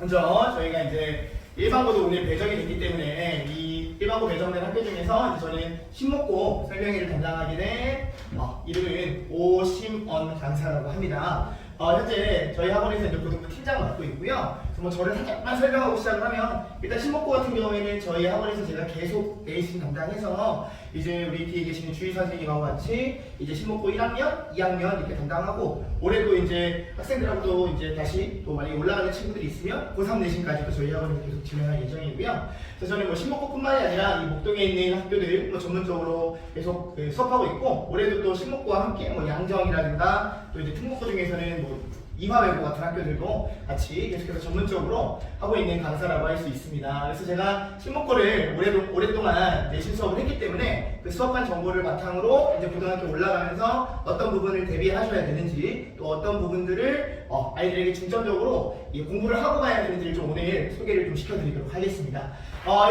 먼저 저희가 이제 일반고도 오늘 배정이 됐기 때문에 이 일반고 배정된 학교 중에서 이제 저는 신목고 설명회를 담당하게 된 이름은 오심언 강사라고 합니다. 현재 저희 학원에서 이제 고등부 팀장 맡고 있고요. 그래서 뭐 저를 살짝만 설명하고 시작을 하면 일단 신목고 같은 경우에는 저희 학원에서 제가 계속 내신 담당해서 이제 우리 뒤에 계시는 주의 선생님하고 같이 이제 신목고 1학년, 2학년 이렇게 담당하고 올해도 이제 학생들하고도 이제 다시 또 만약에 올라가는 친구들이 있으면 고3 내신까지도 저희 학원에서 계속 진행할 예정이고요. 그래서 저는 뭐 신목고뿐만이 아니라 이 목동에 있는 학교들 뭐 전문적으로 계속 수업하고 있고 올해도 또 신목고와 함께 뭐 양정이라든가 또 이제 특목고 중에서는 뭐 이화외고 같은 학교들도 같이 계속해서 전문적으로 하고 있는 강사라고 할 수 있습니다. 그래서 제가 신목고를 오랫동안 내신 수업을 했기 때문에 그 수업한 정보를 바탕으로 이제 고등학교 올라가면서 어떤 부분을 대비하셔야 되는지 또 어떤 부분들을 아이들에게 중점적으로 공부를 하고 가야 되는지를 좀 오늘 소개를 좀 시켜드리도록 하겠습니다.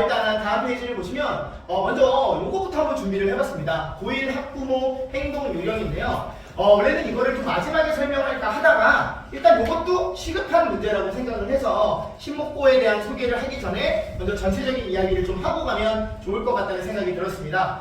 일단 다음 페이지를 보시면 먼저 이거부터 한번 준비를 해봤습니다. 고1 학부모 행동 요령인데요. 원래는 이거를 좀 마지막에 설명할까 하다가 일단 이것도 시급한 문제라고 생각을 해서 신목고에 대한 소개를 하기 전에 먼저 전체적인 이야기를 좀 하고 가면 좋을 것 같다는 생각이 들었습니다.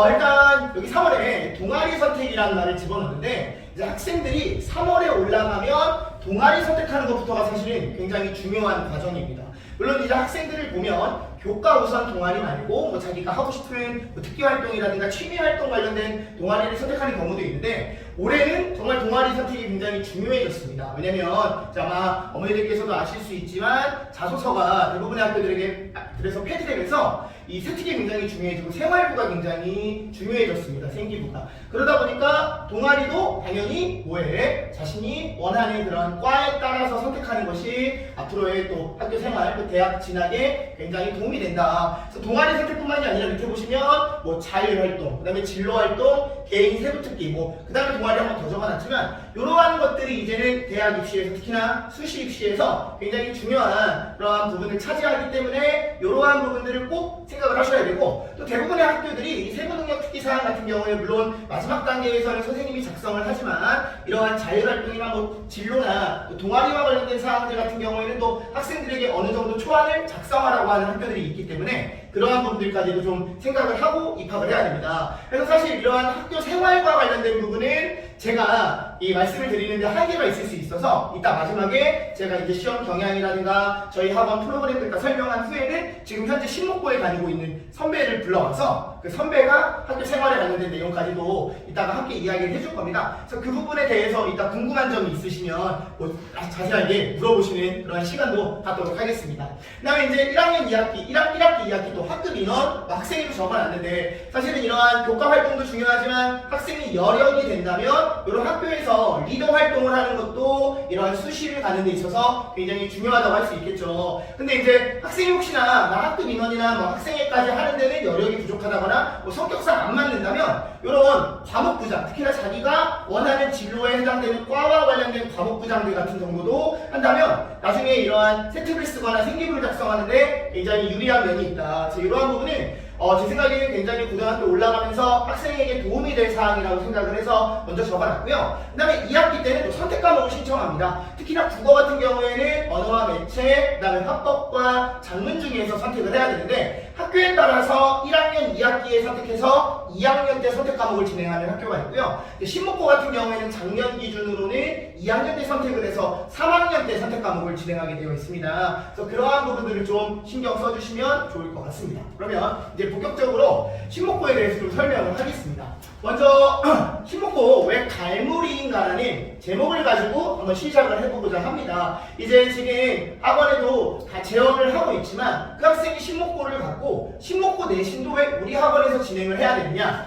일단 여기 3월에 동아리 선택이라는 말을 집어넣는데 이제 학생들이 3월에 올라가면 동아리 선택하는 것부터가 사실은 굉장히 중요한 과정입니다. 물론 이제 학생들을 보면 교과 우선 동아리 말고 뭐 자기가 하고 싶은 뭐 특기 활동이라든가 취미 활동 관련된 동아리를 선택하는 경우도 있는데 올해는 정말 동아리 선택이 굉장히 중요해졌습니다. 왜냐면 아마 어머니들께서도 아실 수 있지만 자소서가 대부분의 학교들에게 그래서 폐지되면서 이 세특이 굉장히 중요해지고 생활부가 굉장히 중요해졌습니다. 생기부가. 그러다 보니까 동아리도 당연히 뭐에 자신이 원하는 그런 과에 따라서 선택하는 것이 앞으로의 또 학교 생활, 또 대학 진학에 굉장히 도움이 된다. 그래서 동아리 선택뿐만이 아니라 밑에 보시면 뭐 자율활동, 그 다음에 진로활동, 개인 세부특기, 그 다음에 동아리 한번 더 적어놨지만 이러한 것들이 이제는 대학 입시에서 특히나 수시 입시에서 굉장히 중요한 그러한 부분을 차지하기 때문에 이러한 부분들을 꼭 생각을 하셔야 되고 또 대부분의 학교들이 이 세부능력 특기 사항 같은 경우에 물론 마지막 단계에서는 선생님이 작성을 하지만 이러한 자율활동이나 뭐 진로나 동아리와 관련된 사항들 같은 경우에는 또 학생들에게 어느 정도 초안을 작성하라고 하는 학교들이 있기 때문에 그러한 부분들까지도 좀 생각을 하고 입학을 해야 됩니다. 그래서 사실 이러한 학교 생활과 관련된 부분은 제가 이 말씀을 드리는데 한계가 있을 수 있어서 이따 마지막에 제가 이제 시험 경향이라든가 저희 학원 프로그램들과 설명한 후에는 지금 현재 신목고에 다니고 있는 선배를 불러와서 그 선배가 학교 생활에 관련된 내용까지도 이따가 함께 이야기를 해줄 겁니다. 그래서 그 부분에 대해서 이따 궁금한 점이 있으시면 자세하게 물어보시는 그런 시간도 갖도록 하겠습니다. 그 다음에 이제 1학년 2학기, 1학기 2학기 또 학급 인원, 학생으로 적어놨는데 사실은 이러한 교과 활동도 중요하지만 학생이 여력이 된다면 이런 학교에서 리더 활동을 하는 것도 이러한 수시를 가는 데 있어서 굉장히 중요하다고 할 수 있겠죠. 근데 이제 학생이 혹시나 학급 인원이나 학생회까지 하는 데는 여력이 부족하다거나 성격상 안 맞는다면 이런 과목부장, 특히나 자기가 원하는 진로에 해당되는 과와 관련된 과목부장들 같은 정도도 한다면 나중에 이러한 세특을 쓰거나 생기부를 작성하는데 굉장히 유리한 면이 있다. 그래서 이러한 부분은 제 생각에는 굉장히 고등학교 올라가면서 학생에게 도움이 될 사항이라고 생각을 해서 먼저 적어놨고요. 그 다음에 2학기 때는 또 선택 과목을 신청합니다. 특히나 국어 같은 경우에는 언어와 매체, 그 다음에 화법과 작문 중에서 선택을 해야 되는데 학교에 따라서 1학년 2학기에 선택해서 2학년 때 선택 과목을 진행하는 학교가 있고요. 신목고 같은 경우에는 작년 기준으로는 2학년 때 선택을 해서 3학년 때 선택 과목을 진행하게 되어 있습니다. 그래서 그러한 부분들을 좀 신경 써주시면 좋을 것 같습니다. 그러면 이제 본격적으로 신목고에 대해서 좀 설명을 하겠습니다. 먼저 신목고 왜 갈무리인가라는 제목을 가지고 한번 시작을 해보고자 합니다. 이제 지금 학원에도 다 재원을 하고 있지만 그 학생이 신목고를 갖고 신목고 내신도 왜 우리 학원에서 진행을 해야 되느냐?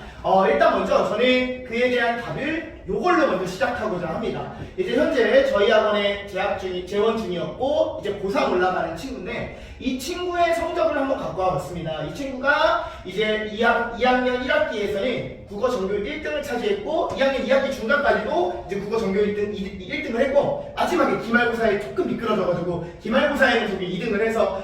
일단 먼저 저는 그에 대한 답을 요걸로 먼저 시작하고자 합니다. 이제 현재 저희 학원에 재원 중이었고 이제 고3 올라가는 친구인데 이 친구의 성적을 한번 갖고 와봤습니다. 이 친구가 이제 2학년 1학기에서는 국어 전교 1등을 차지했고 2학년 2학기 중간까지도 이제 국어 전교 1등을 했고 마지막에 기말고사에 조금 미끄러져가지고 기말고사에는 저기 2등을 해서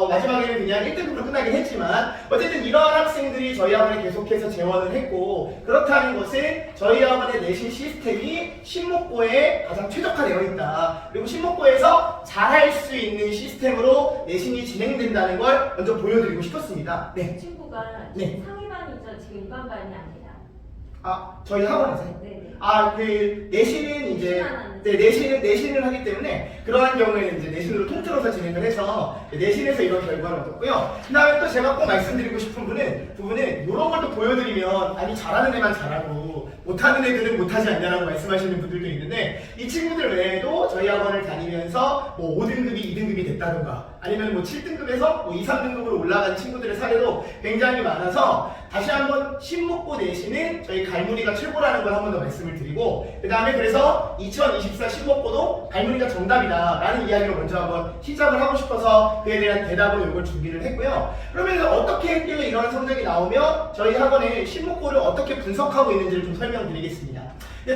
마지막에는 그냥 1등급으로 끝나긴 했지만 어쨌든 이러한 학생들이 저희 학원에 계속해서 재원을 했고, 그렇다는 것은 저희 학원의 내신 시스템이 신목고에 가장 최적화되어 있다. 그리고 신목고에서 잘할 수 있는 시스템으로 내신이 진행된다는 걸 먼저 보여드리고 싶었습니다. 네. 친구가 네. 상위반이죠. 지금 일반반이 아니라. 아, 저희 학원에서요? 네. 아, 그 내신은 이제 내신을 하기 때문에 그러한 경우에는 이제 내신으로 통틀어서 진행을 해서 내신에서 이런 결과를 얻었고요. 그다음에 또 제가 꼭 말씀드리고 싶은 부분은 이런 걸 또 보여드리면 아니 잘하는 애만 잘하고 못하는 애들은 못하지 않냐라고 말씀하시는 분들도 있는데 이 친구들 외에도 저희 학원을 다니면서 뭐 5등급이 2등급이 됐다던가 아니면 뭐 7등급에서 뭐 2, 3등급으로 올라간 친구들의 사례도 굉장히 많아서 다시 한번 신목고 내신은 저희 갈무리가 최고라는 걸 한 번 더 말씀을 드리고 그 다음에 그래서 2024 신목고도 갈무리가 정답이다 라는 이야기를 먼저 한번 시작을 하고 싶어서 그에 대한 대답으로 이걸 준비를 했고요. 그러면 어떻게 했길래 이런 성적이 나오면 저희 학원의 신목고를 어떻게 분석하고 있는지를 좀 설명드리겠습니다.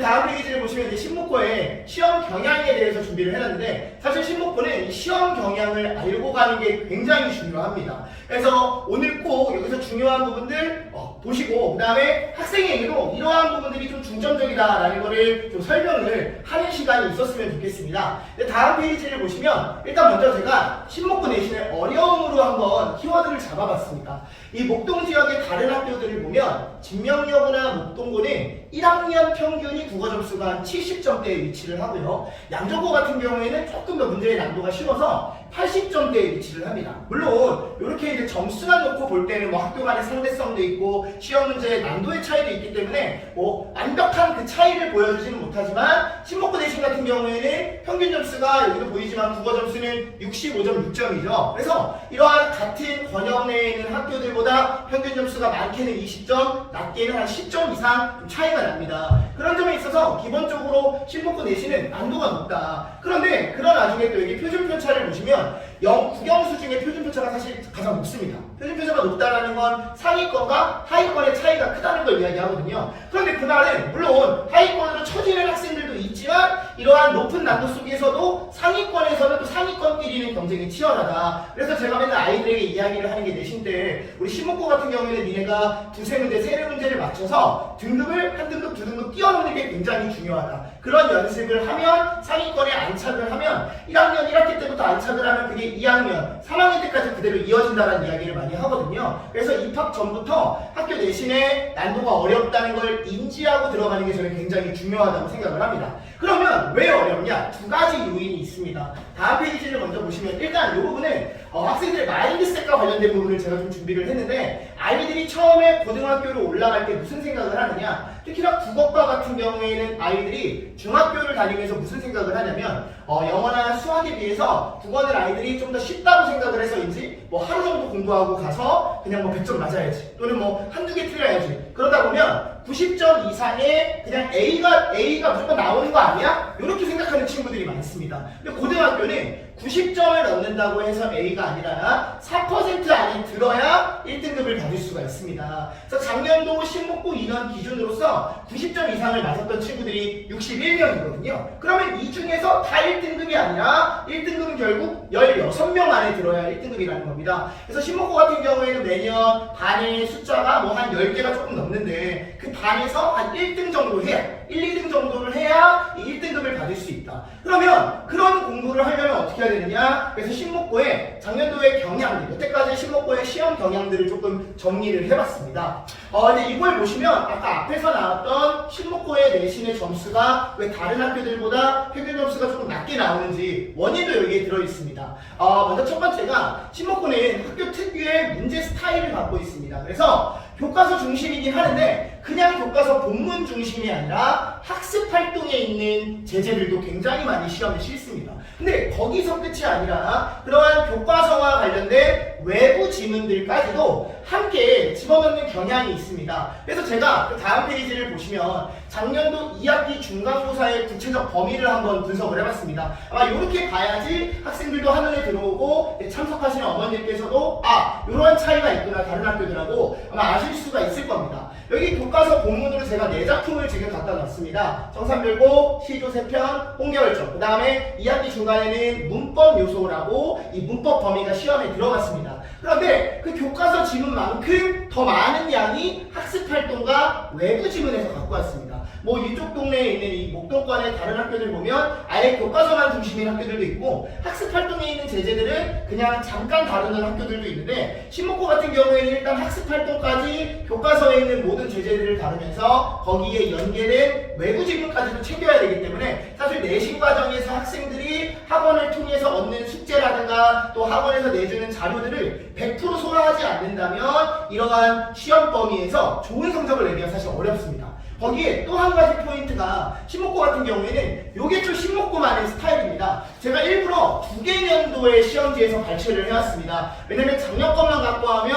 다음 페이지를 보시면 이제 신목고의 시험 경향에 대해서 준비를 해놨는데 사실 신목고는 시험 경향을 알고 가는 게 굉장히 중요합니다. 그래서 오늘 꼭 여기서 중요한 부분들 보시고 그 다음에 학생에게도 이러한 부분들이 좀 중점적이다라는 거를 좀 설명을 하는 시간이 있었으면 좋겠습니다. 다음 페이지를 보시면 일단 먼저 제가 신목고 내신의 어려움으로 한번 키워드를 잡아봤습니다. 이 목동 지역의 다른 학교들을 보면 진명여고나 목동고는 1학년 평균이 국어 점수가 한 70점대에 위치를 하고요. 양정고 같은 경우에는 조금 더 문제의 난도가 쉬워서 80점대에 위치를 합니다. 물론 이렇게 이제 점수만 놓고 볼 때는 뭐 학교 간의 상대성도 있고 시험 문제의 난도의 차이도 있기 때문에 뭐 완벽한 그 차이를 보여주지는 못하지만 신목고 내신 같은 경우에는 평균 점수가 여기도 보이지만 국어 점수는 65.6점이죠. 그래서 이러한 같은 권역 내에 있는 학교들보다 평균 점수가 많게는 20점, 낮게는 한 10점 이상 좀 차이가 납니다. 그런 점에 있어서 기본적으로 신목고 내신은 난도가 높다. 그런데 그런 와중에 또 여기 표준 편차를 보시면 국영수 중에 표준 편차가 사실 가장 높습니다. 표준 편차가 높다라는 건 상위권과 하위권의 차이가 크다는 걸 이야기하거든요. 그런데 그 말은 물론 하위권으로 처지는 학생들도 있지만 이러한 높은 난도 속에서도 상위권에서는 또 상위권끼리는 경쟁이 치열하다. 그래서 제가 맨날 아이들에게 이야기를 하는 게 내신 때 우리 신목고 같은 경우에는 니네가 두세 문제, 세네 문제를 맞춰서 등급을 한 등급, 두 등급 뛰어넘는 게 굉장히 중요하다. 그런 연습을 하면 상위권에 안착을 하면 1학년 1학기 때부터 안착을 하면 그게 2학년, 3학년 때까지 그대로 이어진다는 이야기를 많이 하거든요. 그래서 입학 전부터 학교 내신의 난도가 어렵다는 걸 인지하고 들어가는 게 저는 굉장히 중요하다고 생각을 합니다. 그러면 왜 어렵냐? 두 가지 요인이 있습니다. 다음 페이지를 먼저 보시면 일단 이 부분은 학생들의 마인드셋과 관련된 부분을 제가 좀 준비를 했는데 아이들이 처음에 고등학교로 올라갈 때 무슨 생각을 하느냐, 특히나 국어과 같은 경우에는 아이들이 중학교를 다니면서 무슨 생각을 하냐면 영어나 수학에 비해서 국어는 아이들이 좀 더 쉽다고 생각을 해서인지 뭐 하루 정도 공부하고 가서 그냥 뭐 100점 맞아야지 또는 뭐 한두 개 틀려야지 그러다 보면 90점 이상의 그냥 A가 무조건 나오는 거 아니야? 이렇게 생각하는 친구들이 많습니다. 근데 고등학교는 90점을 넣는다고 해서 A가 아니라 4% 안에 들어야 1등급을 받을 수가 있습니다. 그래서 작년도 신목고 인원 기준으로서 90점 이상을 맞았던 친구들이 61명이거든요. 그러면 이 중에서 다 1등급이 아니라 1등급은 결국 16명 안에 들어야 1등급이라는 겁니다. 그래서 신목고 같은 경우에는 매년 반의 숫자가 뭐 한 10개가 조금 넘는데 그 반에서 한 1등 정도 해야 1, 2등 정도를 해야 이 1등급을 받을 수 있다. 그러면 그런 공부를 하려면 어떻게 해야 되느냐? 그래서 신목고의 작년도의 경향들, 여태까지 신목고의 시험 경향들을 조금 정리를 해봤습니다. 근데 이걸 보시면 아까 앞에서 나왔던 신목고의 내신의 점수가 왜 다른 학교들보다 평균 점수가 조금 낮게 나오는지 원인도 여기에 들어있습니다. 먼저 첫 번째가 신목고는 학교 특유의 문제 스타일을 갖고 있습니다. 그래서 교과서 중심이긴 하는데 그냥 교과서 본문 중심이 아니라 학습 활동에 있는 제재들도 굉장히 많이 시험에 실습니다. 근데 거기서 끝이 아니라 그러한 교과서와 관련된 외부 지문들까지도 함께 집어넣는 경향이 있습니다. 그래서 제가 그 다음 페이지를 보시면 작년도 2학기 중간고사의 구체적 범위를 한번 분석을 해봤습니다. 아마 이렇게 봐야지 학생들도 한눈에 들어오고 참석하시는 어머님께서도 이러한 차이가 있구나 다른 학교들하고 아마 아실 수가 있을 겁니다. 여기 교과서 본문으로 제가 4작품을 지금 갖다 놨습니다. 정산별곡, 시조세편, 홍계월적. 그 다음에 2학기 중간에는 문법 요소라고 이 문법 범위가 시험에 들어갔습니다. 그런데 그 교과서 지문 만큼 더 많은 양이 학습 활동과 외부 지문에서 갖고 왔습니다. 뭐 이쪽 동네에 있는 이 목동권의 다른 학교들 보면 아예 교과서만 중심인 학교들도 있고 학습 활동에 있는 제재들은 그냥 잠깐 다루는 학교들도 있는데 신목고 같은 경우에는 일단 학습 활동까지 교과서에 있는 모든 제재들을 다루면서 거기에 연계된 외부 지문까지도 챙겨야 되기 때문에 사실 내신 과정에서 학생들이 학원을 통해서 얻는 숙제라든가 또 학원에서 내주는 자료들을 100% 소화하지 않는다면 이러한 시험 범위에서 좋은 성적을 내기가 사실 어렵습니다. 거기에 또 한 가지 포인트가 신목고 같은 경우에는 요게 좀 신목고만의 스타일입니다. 제가 일부러 2개 년도의 시험지에서 발췌를 해왔습니다. 왜냐면 작년 것만 갖고 하면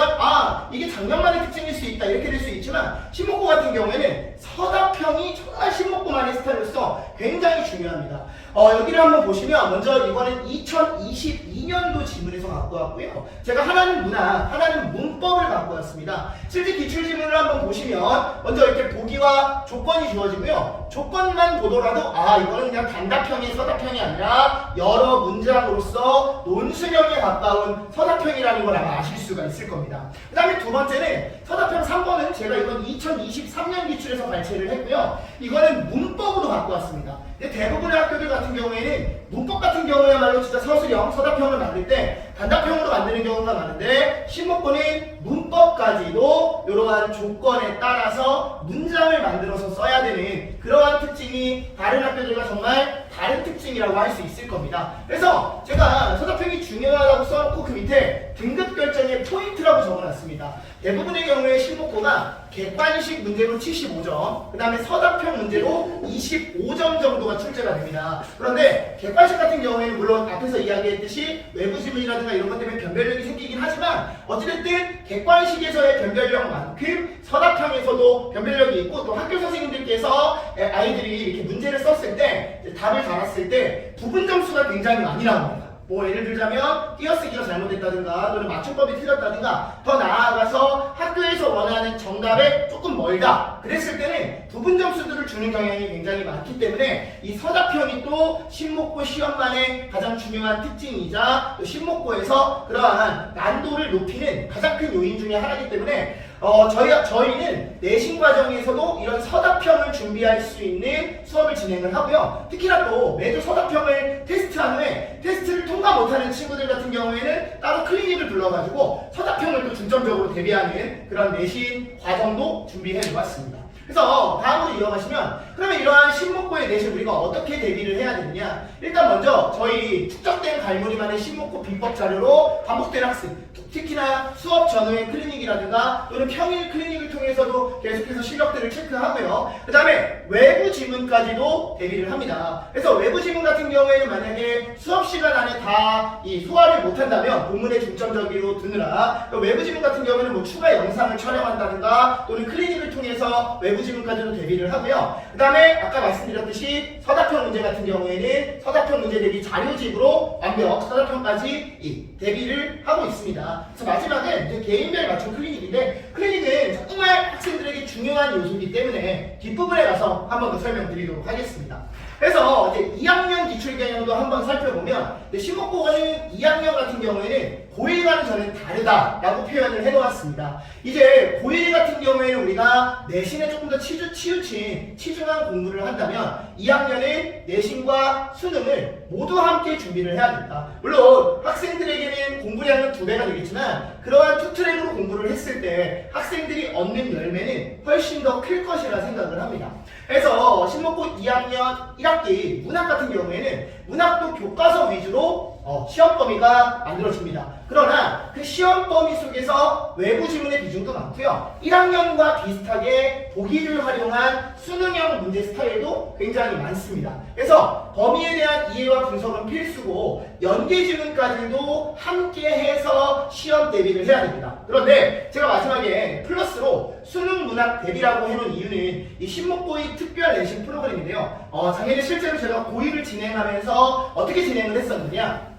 이게 작년만의 특징일 수 있다 이렇게 될 수 있지만 신목고 같은 경우에는 서답형이 정말 신목고만의 스타일로서 굉장히 중요합니다. 여기를 한번 보시면 먼저 이거는 2022년도 지문에서 갖고 왔고요. 제가 하나는 문학, 하나는 문법을 갖고 왔습니다. 실제 기출지문을 한번 보시면 먼저 이렇게 보기와 조건이 주어지고요. 조건만 보더라도 이거는 그냥 단답형이 서답형이 아니라 여러 문장으로서 논술형에 가까운 서답형이라는 걸 아마 아실 수가 있을 겁니다. 그 다음에 두 번째는 서답형 3번은 제가 이건 2023년 기출에서 발췌를 했고요. 이거는 문법으로 갖고 왔습니다. 근데 대부분의 학교들 같은 경우에는 문법 같은 경우야말로 진짜 서술형, 서답형을 만들 때 단답형으로 만드는 경우가 많은데 신목고는 문법까지도 이러한 조건에 따라서 문장을 만들어서 써야 되는 그러한 특징이 다른 학교들과 정말 다른 특징이라고 할 수 있을 겁니다. 그래서 제가 서답형이 중요하다고 써놓고 그 밑에 등급 결정의 포인트라고 적어놨습니다. 대부분의 경우에 신목고가 객관식 문제로 75점, 그 다음에 서답형 문제로 25점 정도가 출제가 됩니다. 그런데 객관식 같은 경우에는 물론 앞에서 이야기했듯이 외부 지문이라든가 이런 것 때문에 변별력이 생기긴 하지만 어찌됐든 객관식에서의 변별력만큼 서답형에서도 변별력이 있고 또 학교 선생님들께서 아이들이 이렇게 문제를 썼을 때 답을 달았을 때 부분 점수가 굉장히 많이 나옵니다. 뭐 예를 들자면 띄어쓰기가 잘못됐다든가 또는 맞춤법이 틀렸다든가 더 나아가서 학교에서 원하는 정답에 조금 멀다 그랬을 때는 부분 점수들을 주는 경향이 굉장히 많기 때문에 이 서답형이 또 신목고 시험만의 가장 중요한 특징이자 또 신목고에서 그러한 난도를 높이는 가장 큰 요인 중에 하나이기 때문에 저희는 내신 과정에서도 이런 서답형을 준비할 수 있는 수업을 진행을 하고요. 특히나 또 매주 서답형을 테스트한 후에 테스트를 통과 못하는 친구들 같은 경우에는 따로 클리닉을 불러가지고 서답형을 또 중점적으로 대비하는 그런 내신 과정도 준비해 놓았습니다. 그래서 다음으로 이어가시면 그러면 이러한 신목고의 내신 우리가 어떻게 대비를 해야 되느냐. 일단 먼저 저희 축적된 갈무리만의 신목고 비법 자료로 반복되는 학습, 특히나 수업 전후의 클리닉이라든가 또는 평일 클리닉을 통해서도 계속해서 실력들을 체크하고요. 그 다음에 외부 지문까지도 대비를 합니다. 그래서 외부 지문 같은 경우에는 만약에 수업 시간 안에 다 이 소화를 못한다면 본문에 중점적으로 듣느라 외부 지문 같은 경우에는 뭐 추가 영상을 촬영한다든가 또는 클리닉을 통해서 외부 지문까지도 대비를 하고요. 그 다음에 아까 말씀드렸듯이 서답형 문제 같은 경우에는 서답형 문제 대비 자료집으로 완벽 서답형까지 대비를 하고 있습니다. 그래서 마지막은 이제 개인별 맞춤 클리닉인데 클리닉은 정말 학생들에게 중요한 요소이기 때문에 뒷부분에 가서 한 번 더 설명드리도록 하겠습니다. 그래서 이제 2학년 기출 개념도 한번 살펴보면 신목고는 2학년 같은 경우에는 고1과는 저는 다르다라고 표현을 해놓았습니다. 이제 고1 같은 경우에는 우리가 내신에 조금 더 치우친 치중한 공부를 한다면 2학년은 내신과 수능을 모두 함께 준비를 해야 된다. 물론 학생들에게는 공부량은 2배가 되겠지만 그러한 투트랙으로 공부를 했을 때 학생들이 얻는 열매는 훨씬 더 클 것이라 생각을 합니다. 그래서 신목고 2학년 1학기 문학 같은 경우에는 문학도 교과서 위주로 시험 범위가 만들어집니다. 그러나 그 시험 범위 속에서 외부 지문의 비중도 많고요. 1학년과 비슷하게 보기를 활용한 수능형 문제 스타일도 굉장히 많습니다. 그래서 범위에 대한 이해와 분석은 필수고 연계 지문까지도 함께 해서 시험 대비를 해야 됩니다. 그런데 제가 마지막에 플러스로 수능 문학 대비라고 해놓은 이유는 이 신목고의 특별 내신 프로그램인데요. 작년에 실제로 제가 고1을 진행하면서 어떻게 진행을 했었느냐.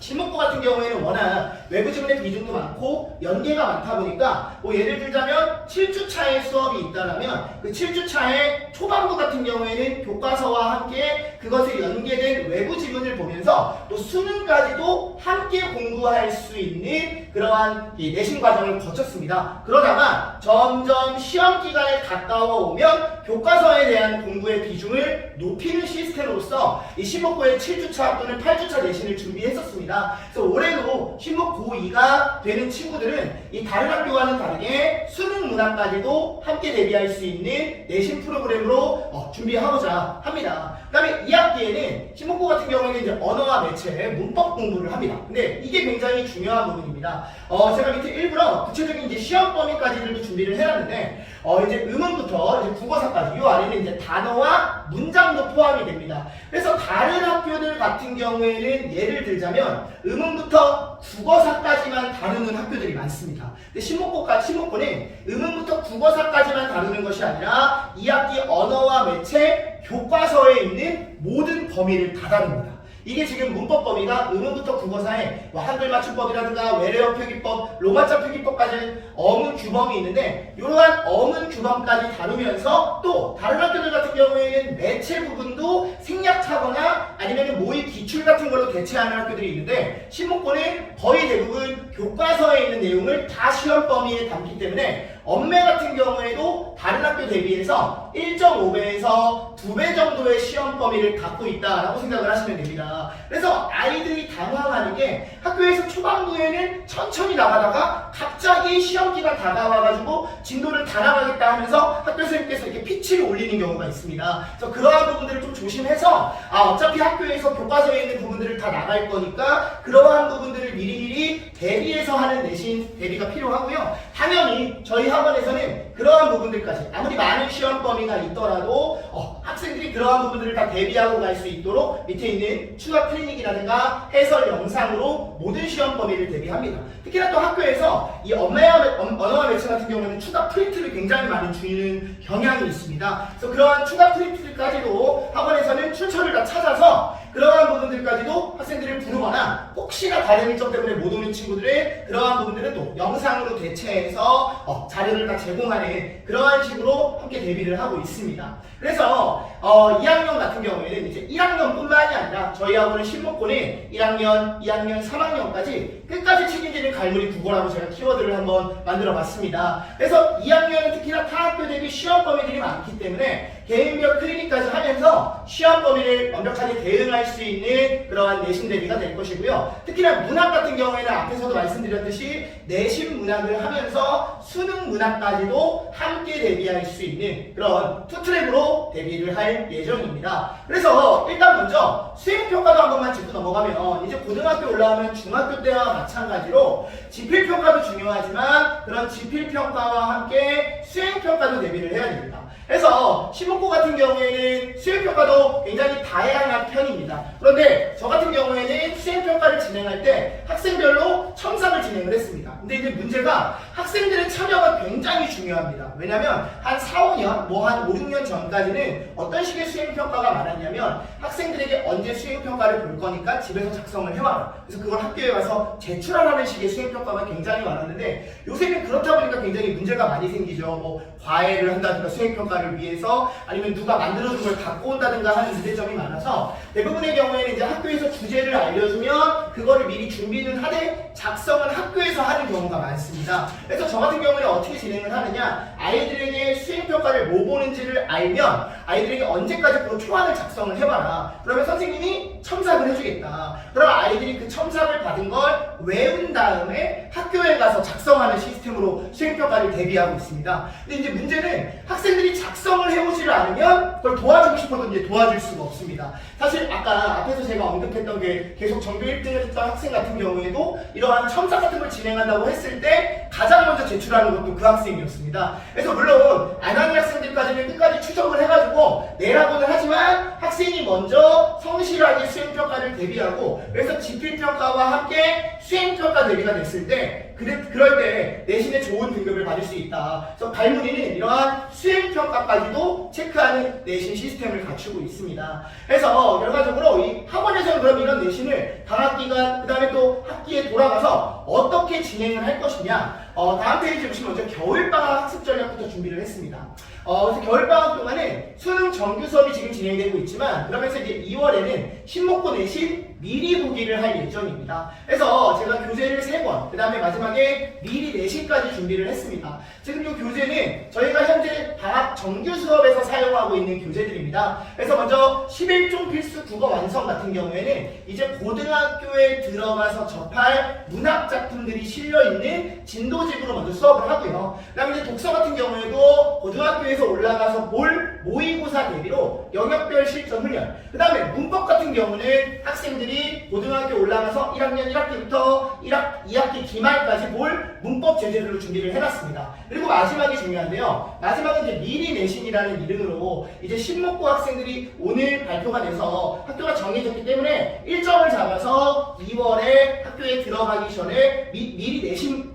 신목고 같은 경우에는 워낙 외부 지문의 비중도 많고 연계가 많다 보니까 뭐 예를 들자면 7주차에 수업이 있다라면 그 7주차에 초반부 같은 경우에는 교과서와 함께 그것에 연계된 외부 지문을 보면서 또 수능까지도 함께 공부할 수 있는 그러한 이 내신 과정을 거쳤습니다. 그러다가 점점 시험 기간에 가까워 오면 교과서에 대한 공부의 비중을 높이는 시스템으로서 이 신목고의 7주차 또는 8주차 내신을 준비했었습니다. 그래서 올해도 신목 고2가 되는 친구들은 이 다른 학교와는 다르게 수능 문항까지도 함께 대비할 수 있는 내신 프로그램으로 준비하고자 합니다. 그 다음에 2학기에는 신목고 같은 경우에는 이제 언어와 매체, 문법 공부를 합니다. 근데 이게 굉장히 중요한 부분입니다. 제가 밑에 일부러 구체적인 이제 시험 범위까지도 준비를 해놨는데, 이제 음원부터 이제 국어사까지 이 안에는 이제 단어와 문장도 포함이 됩니다. 그래서 다른 학교들 같은 경우에는 예를 들자면 음원부터 국어사까지만 다루는 학교들이 많습니다. 근데 신목고는 음원부터 국어사까지만 다루는 것이 아니라 2학기 언어와 매체, 교과서에 있는 모든 범위를 다 다룹니다. 이게 지금 문법 범위가 음원부터 국어사에 한글 맞춤법이라든가 외래어 표기법, 로마자 표기법까지 어문 규범이 있는데, 이러한 어문 규범까지 다루면서 또 다른 학교들 같은 경우에는 매체 부분도 생략하거나 아니면 모의 기출 같은 걸로 대체하는 학교들이 있는데, 신목고는 거의 대부분 교과서에 있는 내용을 다 시험 범위에 담기 때문에 엄매 같은 경우에도 다른 학교 대비해서 1.5배에서 2배 정도의 시험 범위를 갖고 있다라고 생각을 하시면 됩니다. 그래서 아이들이 당황하는 게 학교에서 초반부에는 천천히 나가다가 갑자기 시험 기간 다가와가지고 진도를 다 나가겠다 하면서 학교 선생님께서 이렇게 피치를 올리는 경우가 있습니다. 그래서 그러한 부분들을 좀 조심해서 어차피 학교에서 교과서에 있는 부분들을 다 나갈 거니까 그러한 부분들을 미리미리 대비해서 하는 내신 대비가 필요하고요. 당연히 저희 학원에서는 그러한 부분들까지 아무리 많은 시험 범위가 있더라도 학생들이 그러한 부분들을 다 대비하고 갈 수 있도록 밑에 있는 추가 클리닉이라든가 해설 영상으로 모든 시험 범위를 대비합니다. 특히나 또 학교에서 이 언어와 매체 같은 경우는 추가 프린트를 굉장히 많이 주는 경향이 있습니다. 그래서 그러한 추가 프린트까지도 학원에서는 출처를 다 찾아서 그러한 부분들까지도 학생들을 부르거나 혹시나 다른 일정 때문에 못 오는 친구들의 그러한 부분들은 또 영상으로 대체해서 자료를 다 제공하는 그러한 식으로 함께 대비를 하고 있습니다. 그래서 2학년 같은 경우에는 이제 1학년뿐만이 아니라 저희 학원은 신목고는 1학년, 2학년, 3학년까지 끝까지 책임지는 갈무리 국어라고 제가 키워드를 한번 만들어 봤습니다. 그래서 2학년은 특히나 타 학교 대비 시험 범위들이 많기 때문에 개인별 클리닉까지 하면서 시험 범위를 완벽하게 대응할 수 있는 그러한 내신 대비가 될 것이고요. 특히나 문학 같은 경우에는 앞에서도 말씀드렸듯이 내신 문학을 하면서 수능 문학까지도 함께 대비할 수 있는 그런 투트랙으로 대비를 할 예정입니다. 그래서 일단 먼저 수행평가도 한 번만 짚고 넘어가면, 이제 고등학교 올라오면 중학교 때와 마찬가지로 지필평가도 중요하지만 그런 지필평가와 함께 수행평가도 대비를 해야 됩니다. 그래서 신목고 같은 경우에는 수행평가도 굉장히 다양한 편입니다. 그런데 저 같은 경우에는 수행평가를 진행할 때 학생별로 첨삭을 진행을 했습니다. 근데 이제 문제가 학생들의 참여가 굉장히 중요합니다. 왜냐면 한 4, 5년, 한 5, 6년 전까지는 어떤 식의 수행평가가 많았냐면 학생들에게 언제 수행평가를 볼 거니까 집에서 작성을 해와라. 그래서 그걸 학교에 와서 제출하라는 식의 수행평가가 굉장히 많았는데, 요새는 그렇다 보니까 굉장히 문제가 많이 생기죠. 과외를 한다든가 수행평가를 위해서, 아니면 누가 만들어준 걸 갖고 온다든가 하는 문제점이 많아서 대부분의 경우에는 이제 학교에서 주제를 알려주면 그거를 미리 준비는 하되 작성은 학교에서 하는 경우가 많습니다. 그래서 저 같은 경우에는 어떻게 진행을 하느냐, 아이들에게 수행평가를 뭐 보는지를 알면 아이들에게 언제까지 그 초안을 작성을 해봐라. 그러면 선생님이 첨삭을 해주겠다. 그럼 아이들이 그 첨삭을 받은 걸 외운 다음에 학교에 가서 작성하는 시스템으로 수행평가를 대비하고 있습니다. 근데 이제 문제는 학생들이 작성을 해오지를 않으면 그걸 도와주고 싶어도 이제 도와줄 수가 없습니다. 사실 아까 앞에서 제가 언급했던 게 계속 전교 1등을 했던 학생 같은 경우에도 이러한 첨삭 같은 걸 진행한다고 했을 때 가장 먼저 제출하는 것도 그 학생이었습니다. 그래서 물론 안 하는 학생들까지는 끝까지 추적을 해가지고 내라고는 하지만 학생이 먼저 성실하게 수행평가를 대비하고, 그래서 지필평가와 함께 수행평가 대비가 됐을 때 그럴 때 내신에 좋은 등급을 받을 수 있다. 그래서 갈무리는 이러한 수행평가까지도 체크하는 내신 시스템을 갖추고 있습니다. 그래서 결과적으로 이 학원에서는 그럼 이런 내신을 방학기간, 그 다음에 또 학기에 돌아가서 어떻게 진행을 할 것이냐, 다음 페이지 보시면 먼저 겨울방학 학습 전략부터 준비를 했습니다. 그래서 겨울방학 동안에 수능 정규 수업이 지금 진행되고 있지만 그러면서 이제 2월에는 신목고 내신 미리 보기를 할 예정입니다. 그래서 제가 교재를 3권, 그 다음에 마지막에 미리 내신까지 준비를 했습니다. 지금 이 교재는 저희가 현재 방학 정규 수업에서 사용하고 있는 교재들입니다. 그래서 먼저 11종 필수 국어 완성 같은 경우에는 이제 고등학교에 들어가서 접할 문학 작품들이 실려있는 진도집으로 먼저 수업을 하고요. 그 다음에 이제 독서 같은 경우에도 고등학교에서 올라가서 볼 모의고사 대비로 영역별 실전 훈련, 그 다음에 문법 같은 경우는 학생들이 고등학교 올라가서 1학년 1학기부터 2학기 기말까지 볼 문법 제재들로 준비를 해놨습니다. 그리고 마지막이 중요한데요. 마지막은 이제 미리 내신이라는 이름으로 이제 신목고 학생들이 오늘 발표가 돼서 학교가 정해졌기 때문에 일정을 잡아서 2월에 학교에 들어가기 전에 미리 내신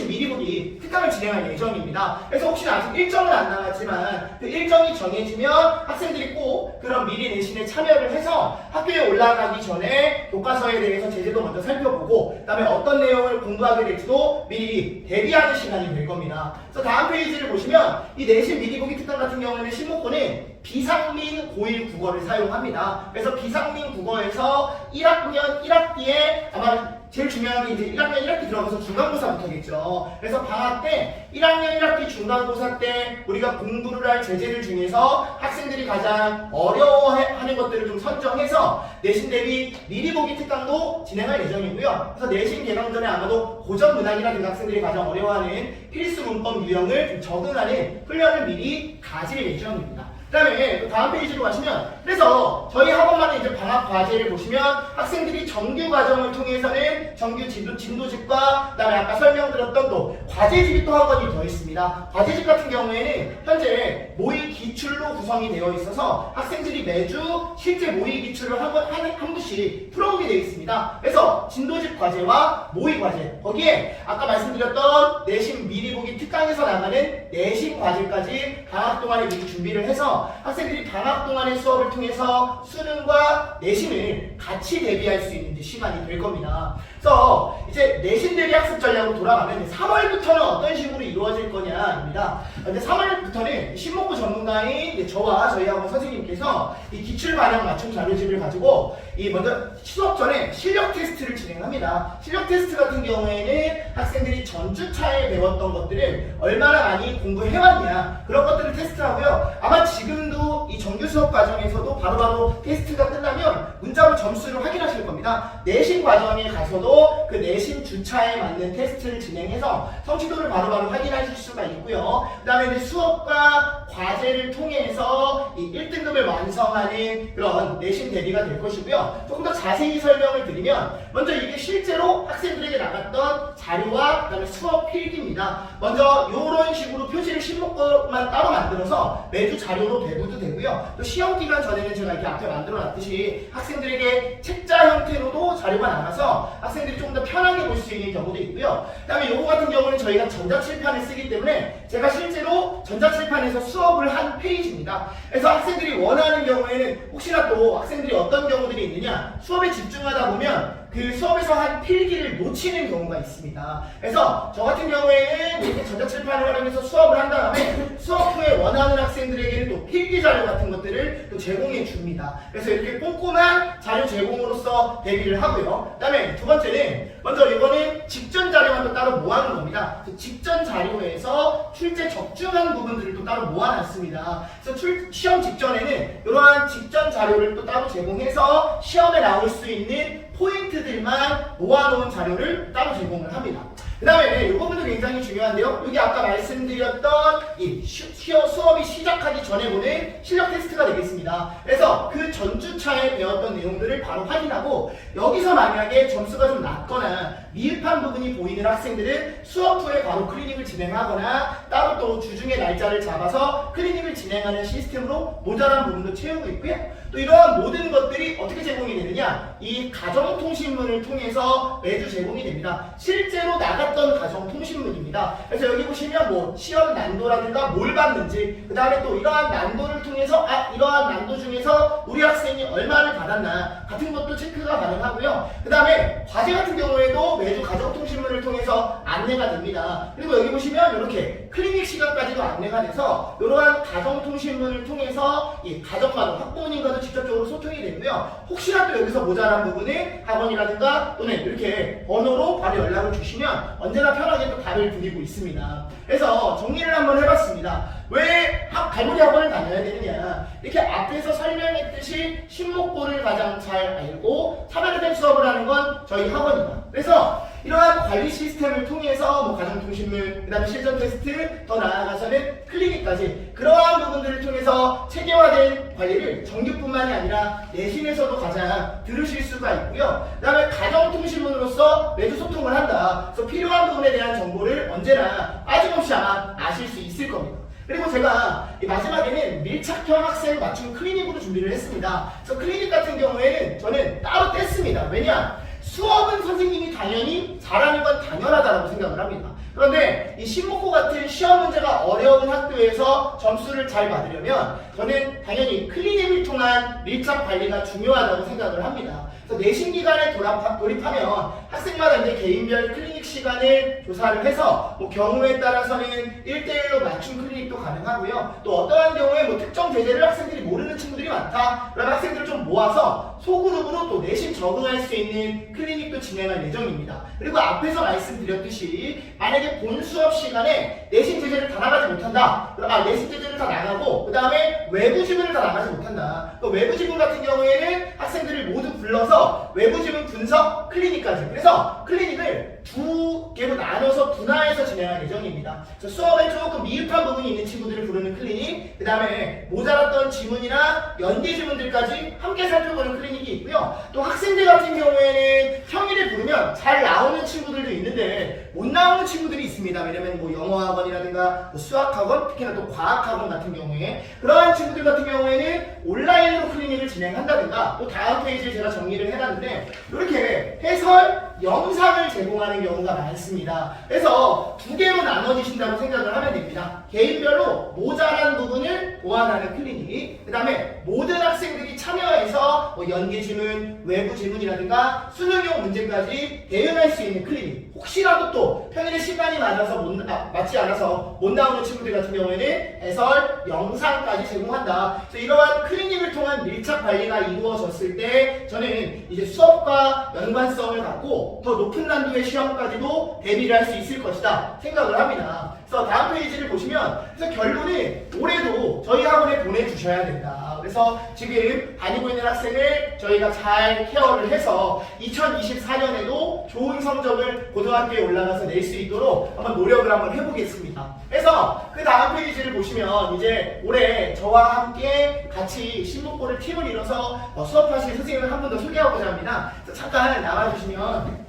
미리 보기 특강을 진행할 예정입니다. 그래서 혹시나 아직 일정은 안 나왔지만 그 일정이 정해지면 학생들이 꼭 그런 미리 내신에 참여를 해서 학교에 올라가기 전에 교과서에 대해서 제재도 먼저 살펴보고 그 다음에 어떤 내용을 공부하게 될지도 미리 대비하는 시간이 될 겁니다. 그래서 다음 페이지를 보시면 이 내신 미리 보기 특강 같은 경우에는 신목고는 비상민 고1 국어를 사용합니다. 그래서 비상민 국어에서 1학년 1학기에 아마 제일 중요한 게 이제 1학년 1학기 들어가서 중간고사부터겠죠. 그래서 방학 때 1학년 1학기 중간고사 때 우리가 공부를 할 제재들 중에서 학생들이 가장 어려워하는 것들을 좀 선정해서 내신 대비 미리 보기 특강도 진행할 예정이고요. 그래서 내신 개강 전에 아마도 고전 문학이라든가 학생들이 가장 어려워하는 필수 문법 유형을 좀 적응하는 훈련을 미리 가질 예정입니다. 그 다음에 다음 페이지로 가시면 그래서 저희 학원만의 이제 방학 과제를 보시면 학생들이 정규 과정을 통해서는 정규 진도집과 그 다음에 아까 설명드렸던 또 과제집이 또 한 권이 더 있습니다. 과제집 같은 경우에는 현재 모의 기출로 구성이 되어 있어서 학생들이 매주 실제 모의 기출을 한 분씩 풀어오게 되어 있습니다. 그래서 진도집 과제와 모의 과제 거기에 아까 말씀드렸던 내신 미리 보기 특강에서 나가는 내신 과제까지 방학 동안에 미리 준비를 해서 학생들이 방학 동안의 수업을 통해서 수능과 내신을 같이 대비할 수 있는 시간이 될 겁니다. 그래서 이제 내신 대비 학습 전략으로 돌아가면 3월부터는 어떤 식으로 이루어질 거냐입니다. 근데 3월부터는 신목고 전문가인 저와 저희 학원 선생님께서 이 기출 반영 맞춤 자료집을 가지고 이 먼저 수업 전에 실력 테스트를 진행합니다. 실력 테스트 같은 경우에는 학생들이 전주차에 배웠던 것들을 얼마나 많이 공부해왔냐 그런 것들을 테스트하고요. 아마 지금도 이 정규 수업 과정에서도 바로바로 테스트가 끝나면 문자로 점수를 확인하실 겁니다. 내신 과정에 가서도 그 내신 주차에 맞는 테스트를 진행해서 성취도를 바로바로 확인하실 수가 있고요. 그 다음에 이제 수업과 과제를 통해서 이 1등급을 완성하는 그런 내신 대비가 될 것이고요. 조금 더 자세히 설명을 드리면 먼저 이게 실제로 학생들에게 나갔던 자료와 그 다음에 수업 필기입니다. 먼저 이런 식으로 표지를 신목고만 따로 만들어서 매주 자료로 배부도 되고요. 또 시험 기간 전에는 제가 이렇게 앞에 만들어 놨듯이 학생들에게 책자 형태로도 자료가 나가서 학생들이 조금 더 편하게 볼 수 있는 경우도 있고요. 그 다음에 요거 같은 경우는 저희가 전자칠판을 쓰기 때문에 제가 실제로 전자칠판에서 수업을 한 페이지입니다. 그래서 학생들이 원하는 경우에는 혹시나 또 학생들이 어떤 경우들이 있느냐 수업에 집중하다 보면 그 수업에서 한 필기를 놓치는 경우가 있습니다. 그래서 저 같은 경우에는 이렇게 전자칠판을 활용해서 수업을 한 다음에 수업 후에 원하는 학생들에게는 또 필기 자료 같은 것들을 또 제공해 줍니다. 그래서 이렇게 꼼꼼한 자료 제공으로서 대비를 하고요. 그 다음에 두 번째는 먼저 이거는 직전 자료만 또 따로 모아놓은 겁니다. 직전 자료에서 출제 적중한 부분들을 또 따로 모아놨습니다. 그래서 시험 직전에는 이러한 직전 자료를 또 따로 제공해서 시험에 나올 수 있는 포인트들만 모아놓은 자료를 따로 제공을 합니다. 그 다음에 이 부분도 굉장히 중요한데요. 여기 아까 말씀드렸던 이 수업이 시작하기 전에 보는 실력 테스트가 되겠습니다. 그래서 그 전주차에 배웠던 내용들을 바로 확인하고 여기서 만약에 점수가 좀 낮거나 미흡한 부분이 보이는 학생들은 수업 후에 바로 클리닉을 진행하거나 따로 또 주중에 날짜를 잡아서 클리닉을 진행하는 시스템으로 모자란 부분도 채우고 있고요. 또 이러한 모든 것들이 어떻게 제공이 되느냐 이 가정통신문을 통해서 매주 제공이 됩니다. 실제로 나갔던 가정통신문입니다. 그래서 여기 보시면 뭐 시험 난도라든가 뭘 받는지 그 다음에 또 이러한 난도를 통해서 이러한 난도 중에서 우리 학생이 얼마를 받았나 같은 것도 체크가 가능하고요. 그 다음에 과제 같은 경우에도 매주 가정통신문을 통해서 통해서 안내가 됩니다. 그리고 여기 보시면 이렇게 클리닉 시간까지도 안내가 돼서 이러한 가정통신문을 통해서 이 가정과도 학부모님과도 직접적으로 소통이 되고요. 혹시라도 여기서 모자란 부분에 학원이라든가 또는 이렇게 번호로 바로 연락을 주시면 언제나 편하게 또 답을 드리고 있습니다. 그래서 정리를 한번 해봤습니다. 왜 갈고리 학원을 다녀야 되느냐? 이렇게 앞에서 설명했듯이 신목고를 가장 잘 알고 차별화된 수업을 하는 건 저희 학원입니다. 그래서 이러한 관리 시스템을 통해서 뭐 가정통신문, 그 다음에 실전 테스트, 더 나아가서는 클리닉까지 그러한 부분들을 통해서 체계화된 관리를 정규뿐만이 아니라 내신에서도 가장 들으실 수가 있고요. 그 다음에 가정통신문으로서 매주 소통을 한다. 그래서 필요한 부분에 대한 정보를 언제나 빠짐없이 아마 아실 수 있을 겁니다. 그리고 제가 마지막에는 밀착형 학생 맞춤 클리닉으로 준비를 했습니다. 그래서 클리닉 같은 경우에는 저는 따로 뗐습니다. 왜냐? 수업은 선생님이 당연히 잘하는 건 당연하다고 생각을 합니다. 그런데 이 신목고 같은 시험 문제가 어려운 학교에서 점수를 잘 받으려면 저는 당연히 클리닉을 통한 밀착 관리가 중요하다고 생각을 합니다. 그래서 내신 기간에 돌입하면 학생마다 이제 개인별 클리닉 시간을 조사를 해서 뭐 경우에 따라서는 1대1로 맞춤 클리닉도 가능하고요. 또 어떠한 경우에 뭐 특정 제재를 학생들이 모르는 친구들이 많다. 그러면 학생들을 좀 모아서 소그룹으로 또 내신 적응할 수 있는 클리닉도 진행할 예정입니다. 그리고 앞에서 말씀드렸듯이 만약에 본 수업 시간에 내신 제재를 다 나가지 못한다. 내신 제재를 다 나가고 그 다음에 외부 지문을 다 나가지 못한다. 그 외부 지문 같은 경우에는 학생들을 모두 불러서 외부 지문 분석 클리닉까지. 그래서 클리닉을 두 개로 나눠서 분화해서 진행할 예정입니다. 그래서 수업에 조금 미흡한 부분이 있는 친구들을 부르는 클리닉, 그 다음에 모자랐던 지문이나 연계 지문들까지 함께 살펴보는 클리닉이 있고요. 또 학생들 같은 경우에는 평일에 부르면 잘 나오는 친구들도 있는데 못 나오는 친구들이 있습니다. 왜냐면 뭐 영어학원이라든가 뭐 수학학원, 특히나 또 과학학원 같은 경우에 그러한 친구들 같은 경우에는 온라인으로 클리닉을 진행한다든가 또 다음 페이지에 제가 정리를 해놨는데 이렇게 해설 영상을 제공하는 경우가 많습니다. 그래서 두 개로 나눠지신다고 생각을 하면 됩니다. 개인별로 모자란 부분을 보완하는 클리닉, 그 다음에 모든 학생들이 참여해서 뭐 연계 지문, 외부 지문이라든가 수능용 문제까지 대응할 수 있는 클리닉. 혹시라도 또 평일에 시간이 맞지 않아서 못 나오는 친구들 같은 경우에는 해설 영상까지 제공한다. 그래서 이러한 클리닉을 통한 밀착 관리가 이루어졌을 때 저는 이제 수업과 연관성을 갖고 더 높은 난도의 시험까지도 대비를 할 수 있을 것이다 생각을 합니다. 그래서 다음 페이지를 보시면 그래서 결론은 올해도 저희 학원에 보내주셔야 된다. 그래서 지금 다니고 있는 학생을 저희가 잘 케어를 해서 2024년에도 좋은 성적을 고등학교에 올라가서 낼 수 있도록 한번 노력을 한번 해보겠습니다. 그래서 그 다음 페이지를 보시면 이제 올해 저와 함께 같이 신목고를 팀을 이뤄서 수업하실 선생님을 한 분 더 소개하고자 합니다. 잠깐 나와주시면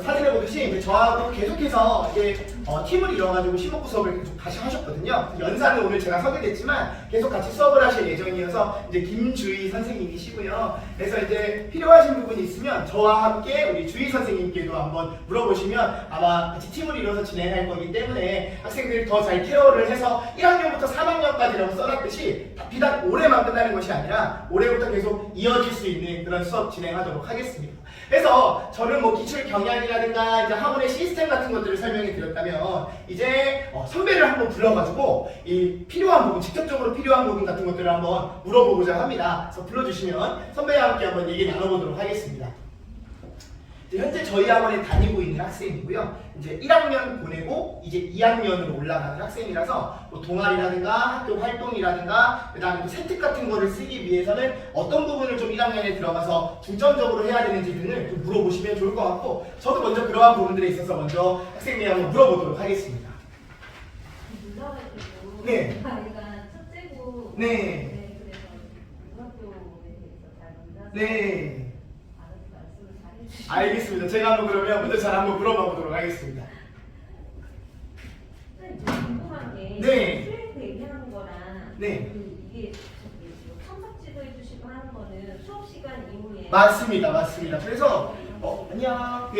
사진을 보듯이 이제 저하고 계속해서 이제 팀을 이뤄가지고 신목고 수업을 계속 다시 하셨거든요. 연사는 오늘 제가 서게 됐지만 계속 같이 수업을 하실 예정이어서 이제 김주희 선생님이시고요. 그래서 이제 필요하신 부분이 있으면 저와 함께 우리 주희 선생님께도 한번 물어보시면 아마 같이 팀을 이뤄서 진행할 거기 때문에 학생들이 더 잘 케어를 해서 1학년부터 3학년까지라고 써놨듯이 비단 올해만 끝나는 것이 아니라 올해부터 계속 이어질 수 있는 그런 수업 진행하도록 하겠습니다. 그래서 저는 뭐 기출 경향이라든가 이제 학원의 시스템 같은 것들을 설명해 드렸다면 이제 선배를 한번 불러가지고 이 필요한 부분, 직접적으로 필요한 부분 같은 것들을 한번 물어보고자 합니다. 그래서 불러주시면 선배와 함께 한번 얘기 나눠보도록 하겠습니다. 현재 저희 학원에 다니고 있는 학생이고요. 이제 1학년 보내고 이제 2학년으로 올라가는 학생이라서 뭐 동아리라든가 학교 활동이라든가 그다음에 또 세특 같은 거를 쓰기 위해서는 어떤 부분을 좀 1학년에 들어가서 중점적으로 해야 되는지 등을 좀 물어보시면 좋을 것 같고 저도 먼저 그러한 부분들에 있어서 먼저 학생님이 한번 물어보도록 하겠습니다. 네. 아이가 첫째고 네. 그래서 중학교에 대해서 잘 몰라서 네. 말씀을 잘 해주시고 알겠습니다. 제가 한번 그러면 먼저 잘 한번 물어봐 보도록 하겠습니다. 궁금한 게 네. 수행 대기하는 거랑 네. 이게 첨삭지도 해주시고 하는 거는 수업 시간 이후에 맞습니다. 그래서 안녕.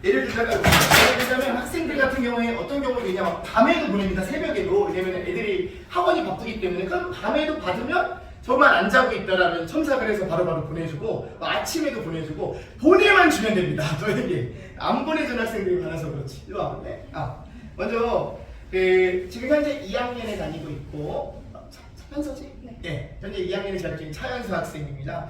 예를 들자면 학생들 같은 경우에 어떤 경우가 있냐면 밤에도 보냅니다. 새벽에도. 왜냐면 애들이 학원이 바쁘기 때문에 그럼 밤에도 받으면 저만 안 자고 있다라면 첨삭을 해서 바로바로 보내주고 아침에도 보내주고 보내만 주면 됩니다. 저에게 안 보내준 학생들이 많아서 그렇지. 이리 와. 네. 먼저 지금 현재 2학년에 다니고 있고 차연서지? 네. 현재 2학년에 재학 중인 차연서 학생입니다.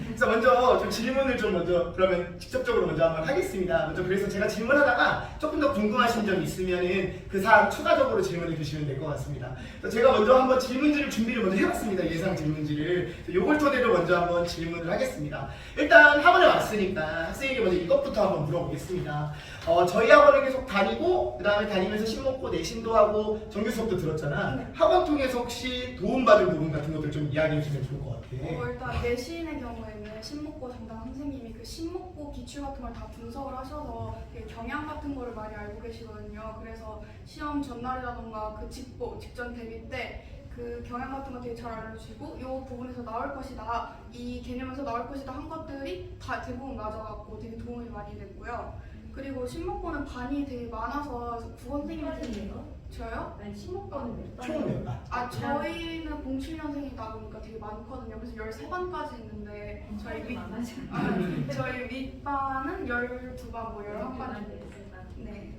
그래서 먼저 좀 질문을 좀 먼저 그러면 직접적으로 먼저 한번 하겠습니다. 먼저 그래서 제가 질문하다가 조금 더 궁금하신 점 있으면은 그 사항 추가적으로 질문해 주시면 될 것 같습니다. 그래서 제가 먼저 한번 질문지를 준비를 먼저 해봤습니다. 예상 질문지를. 요걸 토대로 먼저 한번 질문을 하겠습니다. 일단 학원에 왔으니까 학생에게 먼저 이것부터 한번 물어보겠습니다. 저희 학원을 계속 다니고 그 다음에 다니면서 신먹고 내신도 하고 정규 수업도 들었잖아. 네. 학원 통해서 혹시 도움받은 부분 같은 것들 좀 이야기해 주시면 좋을 것 같아. 일단 내신의 경우에는 신목고 담당 선생님이 그 신목고 기출 같은 걸 다 분석을 하셔서 그 경향 같은 거를 많이 알고 계시거든요. 그래서 시험 전날이라던가 그 직전 대비 때 그 경향 같은 거 되게 잘 알려주시고 이 부분에서 나올 것이다, 이 개념에서 나올 것이다 한 것들이 다 대부분 맞아갖고 되게 도움이 많이 됐고요. 그리고 신목고는 반이 되게 많아서 국어 선생님이 저요? 아니 신목고는 몇 반? 총 몇 반? 저희는 07년생이다 보니까 되게 많거든요. 그래서 13반까지 있는데 저희 윗반은 12반, 뭐 11반 정도. 네.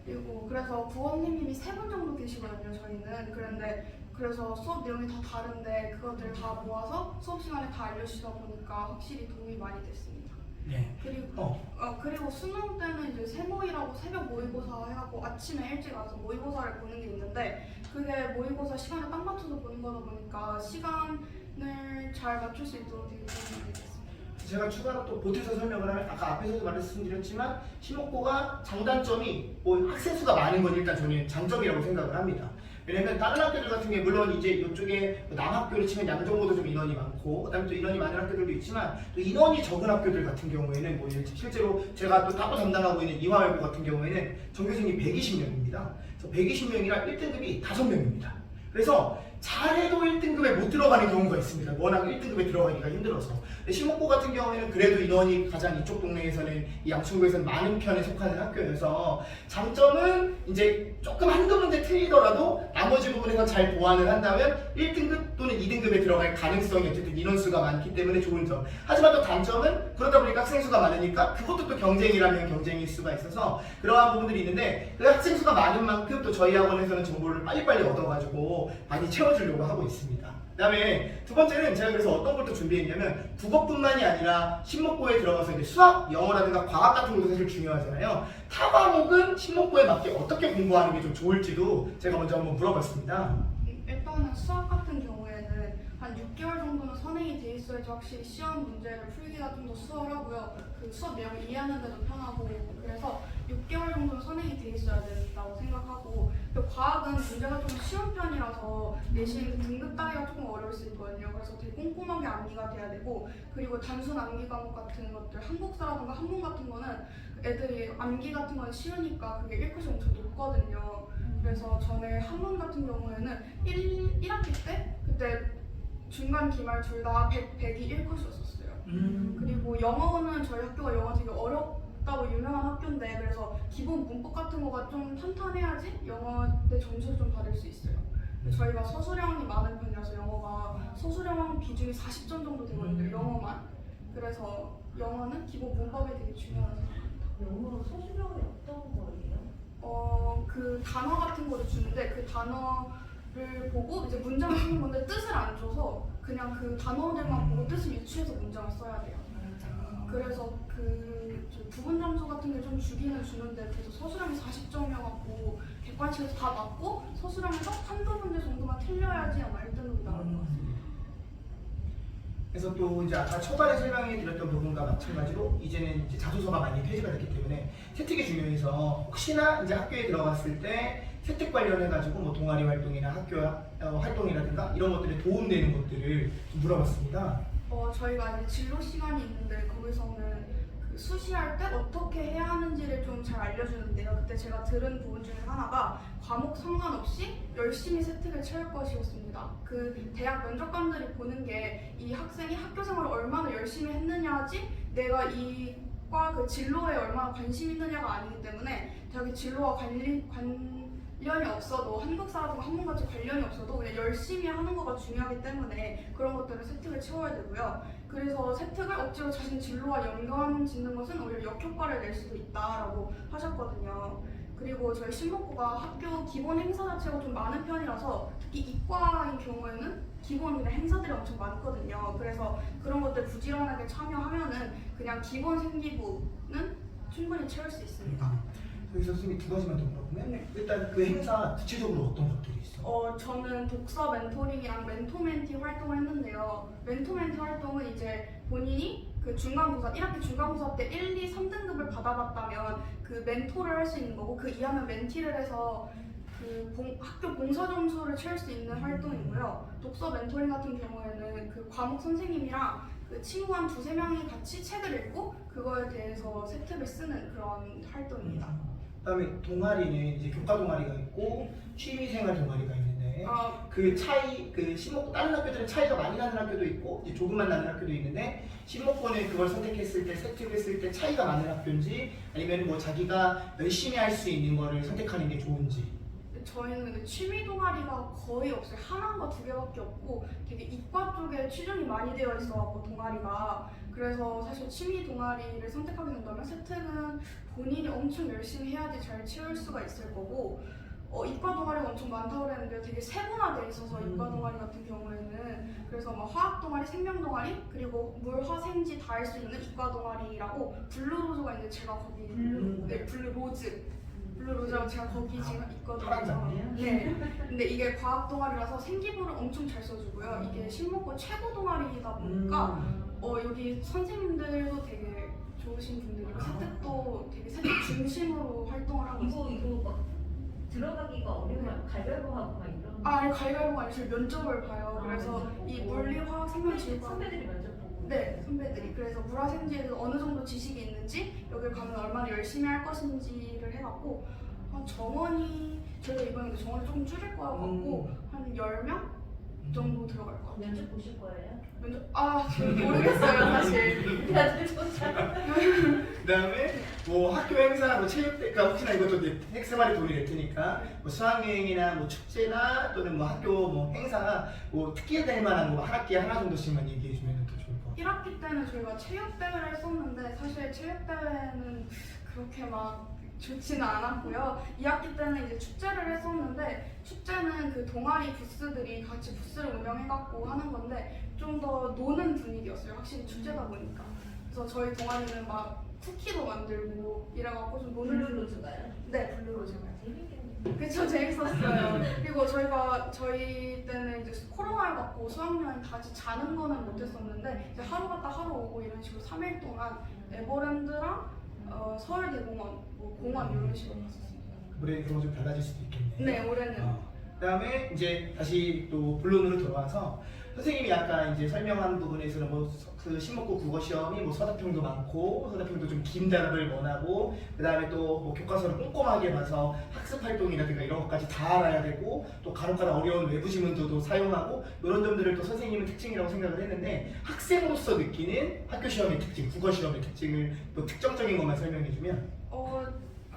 그리고 그래서 국어 선생님이 3분 정도 계시거든요. 저희는. 그래서 수업 내용이 다 다른데 그것들 다 모아서 수업 시간에 다 알려주시다 보니까 확실히 도움이 많이 됐습니다. 네. 그리고 수능 때는 이제 세모이라고 새벽 모의고사 해갖고 아침에 일찍 와서 모의고사를 보는 게 있는데 그게 모의고사 시간에 딱 맞춰서 보는 거다 보니까 시간을 잘 맞출 수 있도록 되게 도움이 많이 됐습니다. 제가 추가로 또 보태서 설명을 하면 아까 앞에서도 말씀드렸지만 신목고가 장단점이 뭐 학생 수가 많은 건 일단 저는 장점이라고 생각을 합니다. 왜냐면 다른 학교들 같은 게 물론 이제 이쪽에 남학교를 치면 양정모도 좀 인원이 많고 그다음에 또 인원이 많은 학교들도 있지만 또 인원이 적은 학교들 같은 경우에는 뭐 실제로 제가 또 따로 담당하고 있는 이화여고 같은 경우에는 전교생이 120명입니다. 그래서 120명이라 1등급이 5명입니다. 그래서 잘해도 1등급에 못 들어가는 경우가 있습니다. 워낙 1등급에 들어가기가 힘들어서. 신목고 같은 경우에는 그래도 인원이 가장 이쪽 동네에서는 이 양천구에서는 많은 편에 속하는 학교여서 장점은 이제 조금 한두 문제 틀리더라도 나머지 부분에서 잘 보완을 한다면 1등급 또는 2등급에 들어갈 가능성이 어쨌든 인원수가 많기 때문에 좋은 점. 하지만 또 단점은 그러다 보니까 학생 수가 많으니까 그것도 또 경쟁이라면 경쟁일 수가 있어서 그러한 부분들이 있는데 그 학생 수가 많은 만큼 또 저희 학원에서는 정보를 빨리빨리 얻어가지고 많이 채워주려고 하고 있습니다. 그 다음에 두 번째는 제가 그래서 어떤 걸 또 준비했냐면 국어뿐만이 아니라 신목고에 들어가서 이제 수학, 영어라든가 과학 같은 것도 사실 중요하잖아요. 타 과목은 신목고에 맞게 어떻게 공부하는 게 좀 좋을지도 제가 먼저 한번 물어봤습니다. 일단은 수학 같은 경우에는 한 6개월 정도는 선행이 돼 있어야지 확실히 시험 문제를 풀기가 좀 더 수월하고요. 그 수업 내용을 이해하는 데도 편하고 그래서 6개월 정도는 선행이 돼 있어야 된다고 생각하고 또 과학은 문제가 좀 쉬운 편이라서 내신 등급 따기가 조금 어려울 수 있거든요. 그래서 되게 꼼꼼하게 암기가 돼야 되고 그리고 단순 암기 과목 같은 것들 한국사라든가 한문 같은 거는 애들이 암기 같은 건 쉬우니까 그게 1컷이 엄청 높거든요. 그래서 전에 한문 같은 경우에는 1학기 때 그때 중간 기말 둘 다 100이 1컷이었었어요. 그리고 영어는 저희 학교가 영어 되게 어렵다고 유명한 학교인데 그래서 기본 문법 같은 거가 좀 탄탄해야지 영어 때 점수를 좀 받을 수 있어요. 저희가 서술형이 많은 편이라서 영어가 서술형 비중이 40점 정도 되거든요. 영어만. 그래서 영어는 기본 문법이 되게 중요하다고 생각합니다. 영어 서술형이 어떤 거예요? 그 단어 같은 거를 주는데 그 단어를 보고 이제 문장을 쓰는 건데 뜻을 안 줘서 그냥 그 단어들만 보고 뜻을 유추해서 문장을 써야 돼요. 그래서 그 부분 점수 같은 게 좀 주기는 주는데 그래서 서술형이 40점이어갖고 객관식에서 다 맞고 서술형에서 한두 문제 정도만 틀려야지 아마 1등급이 나올 것 같습니다. 그래서 또 이제 아까 초반에 설명해 드렸던 부분과 마찬가지로 이제는 이제 자소서가 많이 폐지가 됐기 때문에 채택이 중요해서 혹시나 이제 학교에 들어갔을 때 채택 관련해 가지고 뭐 동아리 활동이나 학교 활동이라든가 이런 것들에 도움되는 것들을 좀 물어봤습니다. 저희가 이제 진로 시간이 있는데 거기서는 그 수시할 때 어떻게 해야 하는지를 좀 잘 알려주는데요. 그때 제가 들은 부분 중에 하나가 과목 상관없이 열심히 세특을 채울 것이었습니다. 그 대학 면접관들이 보는 게 이 학생이 학교 생활을 얼마나 열심히 했느냐지 내가 이과 그 진로에 얼마나 관심 있느냐가 아니기 때문에 대학의 진로와 관련이 없어도 한국 사람과 한국같이 관련이 없어도 그냥 열심히 하는 거가 중요하기 때문에 그런 것들은 세특을 채워야 되고요. 그래서 세특을 억지로 자신 진로와 연관 짓는 것은 오히려 역효과를 낼 수도 있다라고 하셨거든요. 그리고 저희 신목고가 학교 기본 행사 자체가 좀 많은 편이라서 특히 이과인 경우에는 기본 그냥 행사들이 엄청 많거든요. 그래서 그런 것들 부지런하게 참여하면은 그냥 기본 생기부는 충분히 채울 수 있습니다. 여기서 선생님이 두 가지만 더 물어보면 일단 그 행사 구체적으로 어떤 것들이 있어? 저는 독서 멘토링이랑 멘토멘티 활동을 했는데요. 멘토멘티 활동은 이제 본인이 그 중간고사, 1학기 중간고사 때 1, 2, 3등급을 받아봤다면 그 멘토를 할 수 있는 거고 그 이하면 멘티를 해서 그 학교 봉사 점수를 채울 수 있는 활동이고요. 독서 멘토링 같은 경우에는 그 과목 선생님이랑 그 친구 한 두세 명이 같이 책을 읽고 그거에 대해서 세특을 쓰는 그런 활동입니다. 그다음에 동아리는 이제 교과 동아리가 있고 취미생활 동아리가 있는데 그 차이, 그 신목고 다른 학교들은 차이가 많이 나는 학교도 있고 이제 조금만 나는 학교도 있는데 신목고는 그걸 선택했을 때 세특했을 때 차이가 많은 학교인지 아니면 뭐 자기가 열심히 할 수 있는 거를 선택하는 게 좋은지. 저희는 근데 취미 동아리가 거의 없어요. 하나인가 두 개밖에 없고 되게 이과 쪽에 치중이 많이 되어 있어갖고 동아리가 그래서 사실 취미 동아리를 선택하게 된다면 세특은 본인이 엄청 열심히 해야지 잘 채울 수가 있을 거고 이과 동아리가 엄청 많다고 그랬는데 되게 세분화되어 있어서 이과 동아리 같은 경우에는 그래서 막 화학 동아리, 생명 동아리 그리고 물, 화, 생지 다 할 수 있는 이과 동아리라고 블루로즈가 있는데 제가 거기 네, 블루로즈라고 제가 거기 지금 있거든요. 네. 근데 이게 과학 동아리라서 생기부를 엄청 잘 써주고요. 이게 신목고 최고 동아리이다 보니까 여기 선생님들도 되게 좋으신 분들이고 세특도 되게 세특 중심으로 활동을 하고 있어요. 이거 막 들어가기가 어려워요. 가위바위보하고 막 이런. 아니 가위바위보가 아니라 저희 면접을 봐요. 그래서 이 물리, 화학, 생명, 질과 선배들이 먼저 보고. 네, 선배들이. 그래서 물화생지에서 어느 정도 지식이 있는지 여기 가면 얼마나 열심히 할 것인지를 해갖고 정원이 저희가 이번에 정원을 조금 줄일 거 같고 한 10명 정도 들어갈 것 같아요. 면접 보실 거예요? 잘 모르겠어요 사실. 다들 좋잖아. 그다음에 뭐 학교 행사, 뭐 체육대, 그러니까 혹시나 이것도 이제 학생활에 돈이 될 테니까 뭐 수학여행이나 뭐 축제나 또는 뭐 학교 뭐 행사 뭐 특기될 만한 뭐 한 학기에 하나 정도씩만 얘기해 주면 더 좋을 것 같아요. 1학기 때는 저희가 체육대회를 했었는데 사실 체육대회는 그렇게 막 좋지는 않았고요. 2학기 때는 이제 축제를 했었는데 축제는 그 동아리 부스들이 같이 부스를 운영해갖고 하는 건데 좀 더 노는 분위기였어요. 확실히 축제다 보니까. 그래서 저희 동아리는 막 쿠키도 만들고 이래갖고 좀 노는 블루로즈가요? 네, 블루로즈가요. 재밌겠네요. 그쵸, 재밌었어요. 그리고 저희 때는 이제 코로나를 받고 수학여행 같이 자는 거는 못했었는데 이제 하루 갔다 하루 오고 이런 식으로 3일 동안 에버랜드랑 서울대공원, 뭐 공원 이런 식으로 갔었습니다. 올해 그런 거 좀 달라질 수도 있겠네. 네, 올해는. 그다음에 이제 다시 또 본론으로 돌아와서 선생님이 아까 이제 설명한 부분에서는 뭐 그 신목고 국어 시험이 뭐 서답형도 많고 서답형도 좀 긴 답을 원하고 그다음에 또 뭐 교과서를 꼼꼼하게 봐서 학습 활동이라든가 이런 것까지 다 알아야 되고 또 간혹가다 어려운 외부 지문도 사용하고 이런 점들을 또 선생님은 특징이라고 생각을 했는데 학생으로서 느끼는 학교 시험의 특징, 국어 시험의 특징을 또 특정적인 것만 설명해주면.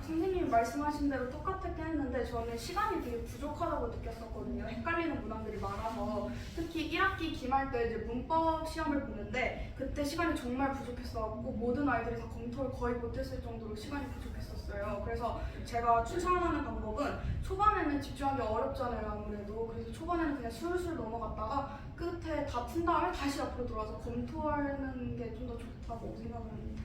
선생님이 말씀하신 대로 똑같았긴 했는데 저는 시간이 되게 부족하다고 느꼈었거든요. 헷갈리는 문항들이 많아서 특히 1학기 기말 때 이제 문법 시험을 보는데 그때 시간이 정말 부족했어갖고 모든 아이들이 다 검토를 거의 못했을 정도로 시간이 부족했었어요. 그래서 제가 추천하는 방법은 초반에는 집중하기 어렵잖아요 아무래도. 그래서 초반에는 그냥 술술 넘어갔다가 끝에 다 푼 다음에 다시 앞으로 들어와서 검토하는 게 좀 더 좋다고 생각을 합니다.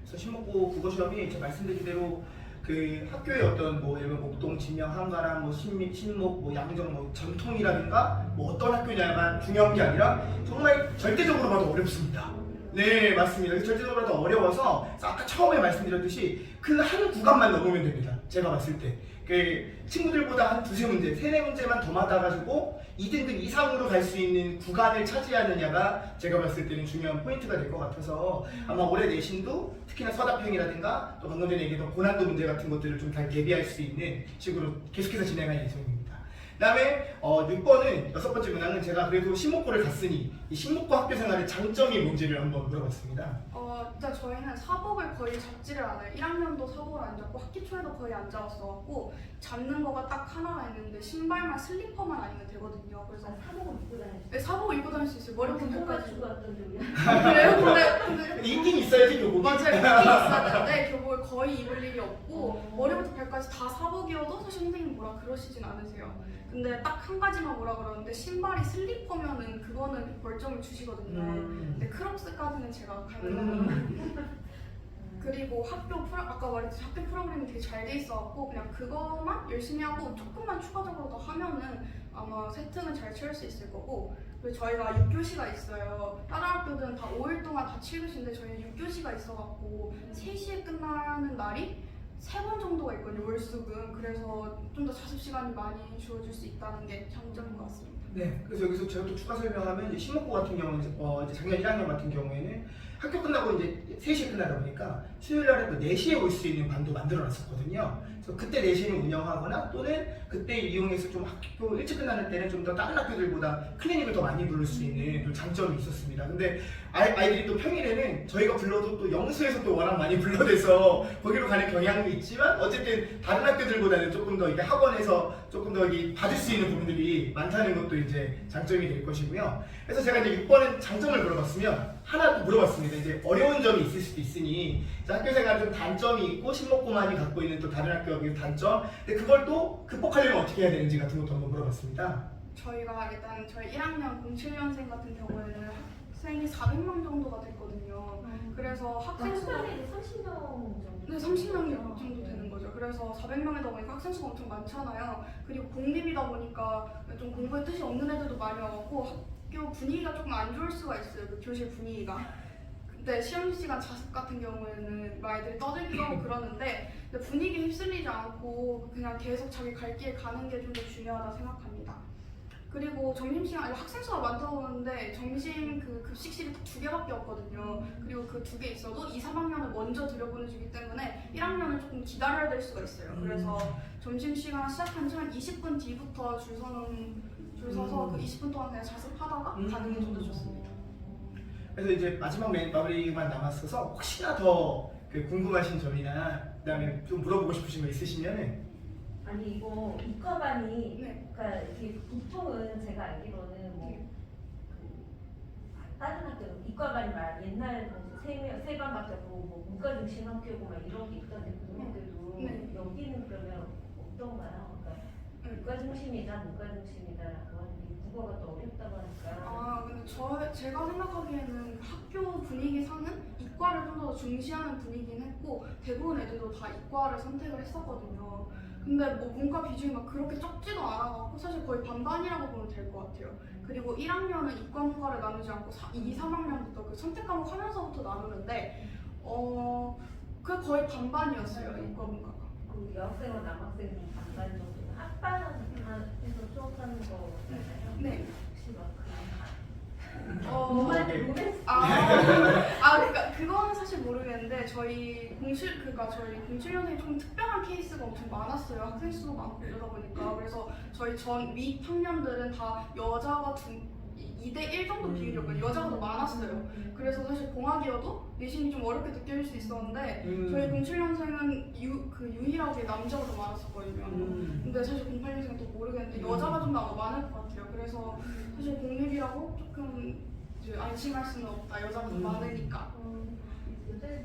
그래서 신목고 국어 시험이 제가 말씀드린 대로 그 학교의 어떤 뭐 예를 들면 목동, 진명, 한가람, 뭐 신목, 뭐 양정, 뭐 전통이라든가 뭐 어떤 학교냐가 중요한 게 아니라 정말 절대적으로 봐도 어렵습니다. 네, 맞습니다. 절대적으로 봐도 어려워서 아까 처음에 말씀드렸듯이 그 한 구간만 넘으면 됩니다. 제가 봤을 때. 그 친구들보다 한 두세 문제, 세네 문제만 더 맞아가지고 2등급 이상으로 갈 수 있는 구간을 차지하느냐가 제가 봤을 때는 중요한 포인트가 될 것 같아서 아마 올해 내신도 특히나 서답형이라든가 또 방금 전에 얘기했던 고난도 문제 같은 것들을 좀 잘 대비할 수 있는 식으로 계속해서 진행할 예정입니다. 그다음에 6번은 여섯 번째 문항은 제가 그래도 신목고를 갔으니 이 신목고 학교 생활의 장점이 뭔지를 한번 물어봤습니다. 일단 저희는 사복을 거의 잡지를 않아요. 1학년도 사복을 안 잡고 학기 초에도 거의 안 잡았어갖고 잡는 거가 딱 하나가 있는데 신발만 슬리퍼만 아니면 되거든요. 그래서 사복을 입고 다니시죠? 네, 사복 입고 다닐 수 있어요. 머리부터 통과 발까지. 주고 왔던데 우리. 그래요? 근데 있긴 있어야지 교복이. 맞아요. 교복이 있어야 되는데 교복을 거의 입을 일이 없고 어. 머리부터 발까지 다 사복이어도 사실 선생님 뭐라 그러시진 않으세요. 근데 딱 한 가지만 뭐라 그러는데 신발이 슬리퍼면은 그거는 벌점을 주시거든요. 근데 크록스까지는 제가 가능합니다. 그리고 아까 말했듯이 학교 프로그램이 되게 잘 돼 있어갖고 그냥 그것만 열심히 하고 조금만 추가적으로 더 하면은 아마 세트는 잘 채울 수 있을 거고. 그리고 저희가 6교시가 있어요. 다른 학교들은 다 5일 동안 다 7교시인데 저희는 6교시가 있어갖고 3시에 끝나는 날이 3번 정도가 있거든요, 월수금. 그래서 좀 더 자습 시간이 많이 주어질 수 있다는 게 장점인 것 같습니다. 네, 그래서 여기서 제가 또 추가 설명하면 이제 신목고 같은 경우는 이제 작년 1학년 같은 경우에는 학교 끝나고 이제 3시에 끝나다 보니까 수요일 날에 또 4시에 올 수 있는 반도 만들어 놨었거든요. 그래서 그때 4시를 운영하거나 또는 그때 이용해서 좀 학교 일찍 끝나는 때는 좀 더 다른 학교들보다 클리닉을 더 많이 부를 수 있는 좀 장점이 있었습니다. 근데 아이들이 또 평일에는 저희가 불러도 또 영수에서 또 워낙 많이 불러대서 거기로 가는 경향도 있지만 어쨌든 다른 학교들보다는 조금 더 이게 학원에서 조금 더 여기 받을 수 있는 부분들이 많다는 것도 이제 장점이 될 것이고요. 그래서 제가 이제 6번은 장점을 물어봤으면 하나 또 물어봤습니다. 이제 어려운 점이 있을 수도 있으니 학교생활 좀 단점이 있고 신목고만이 갖고 있는 또 다른 학교의 단점, 근데 그걸 또 극복하려면 어떻게 해야 되는지 같은 것도 한번 물어봤습니다. 저희가 일단 저희 1학년 07년생 같은 경우에는 학생이 400명 정도가 됐거든요. 그래서 학생 수가 학년에 30명 정도. 네, 30명 정도 되는 거죠. 그래서 400명이다 보니까 학생 수가 엄청 많잖아요. 그리고 공립이다 보니까 좀 공부에 뜻이 없는 애들도 많이 와갖고 학교 분위기가 조금 안 좋을 수가 있어요. 그 교실 분위기가. 근데 시험 시간 자습 같은 경우에는 아이들이 떠들기도 하고 그러는데 근데 분위기에 휩쓸리지 않고 그냥 계속 자기 갈 길 가는 게 좀 더 중요하다 생각합니다. 그리고 점심시간, 학생 수가 많다고 하는데 점심 그 급식실이 딱 2개밖에 없거든요. 그리고 그 2개 있어도 2, 3학년을 먼저 들여보내주기 때문에 1학년은 조금 기다려야 될 수가 있어요. 그래서 점심시간 시작한 지 한 20분 뒤부터 줄 서서 그 20분 동안 그냥 자습하다가 가는 게 좀 더 좋습니다. 그래서 이제 마지막 마무리만 남았어서 혹시나 더 궁금하신 점이나 그다음에 좀 물어보고 싶으신 거 있으시면은. 아니 이거 이과반이 네. 그러니까 이게 보통은 제가 알기로는 뭐 다른 학교 이과반이 옛날 세 반밖에 없고 뭐 문과 중심 학교고 막 이런 게 있던데 고등학교도 네. 여기는 그러면 어떤가요? 그러니까 이과 중심이다 문과 중심이다라고 하는데 국어가 또 어렵다고 하니까. 근데 제가 생각하기에는 학교 분위기상은 이과를 좀 더 중시하는 분위기긴 했고 대부분 애들도 다 이과를 선택을 했었거든요. 근데 뭐 문과 비중이 막 그렇게 적지도 않아갖고 사실 거의 반반이라고 보면 될 것 같아요. 그리고 1학년은 이과 문과를 나누지 않고 2, 3학년부터 그 선택 과목 하면서부터 나누는데 그 거의 반반이었어요. 이과 문과가. 그 여학생과 남학생 반반 정도는 학반에서 수업하는 거잖아요. 네. 혹시 막 네. 그러니까 그거는 사실 모르겠는데 저희 07년생이 좀 특별한 케이스가 엄청 많았어요. 학생 수도 많고 이러다 보니까. 그래서 저희 전 윗 학년들은 다 여자가 2대1 정도 비율이었거든요. 여자가 더 많았어요. 그래서 사실 공학이어도 내신이 좀 어렵게 느껴질 수 있었는데 저희 07년생은 유일하게 남자가 더 많았었거든요. 근데 사실 08년생은 또 모르겠는데 여자가 좀 더 많을 것 같아요. 그래서 사실 공립이라고 조금 이제 안심할 수는 없다. 여자가 더 많으니까.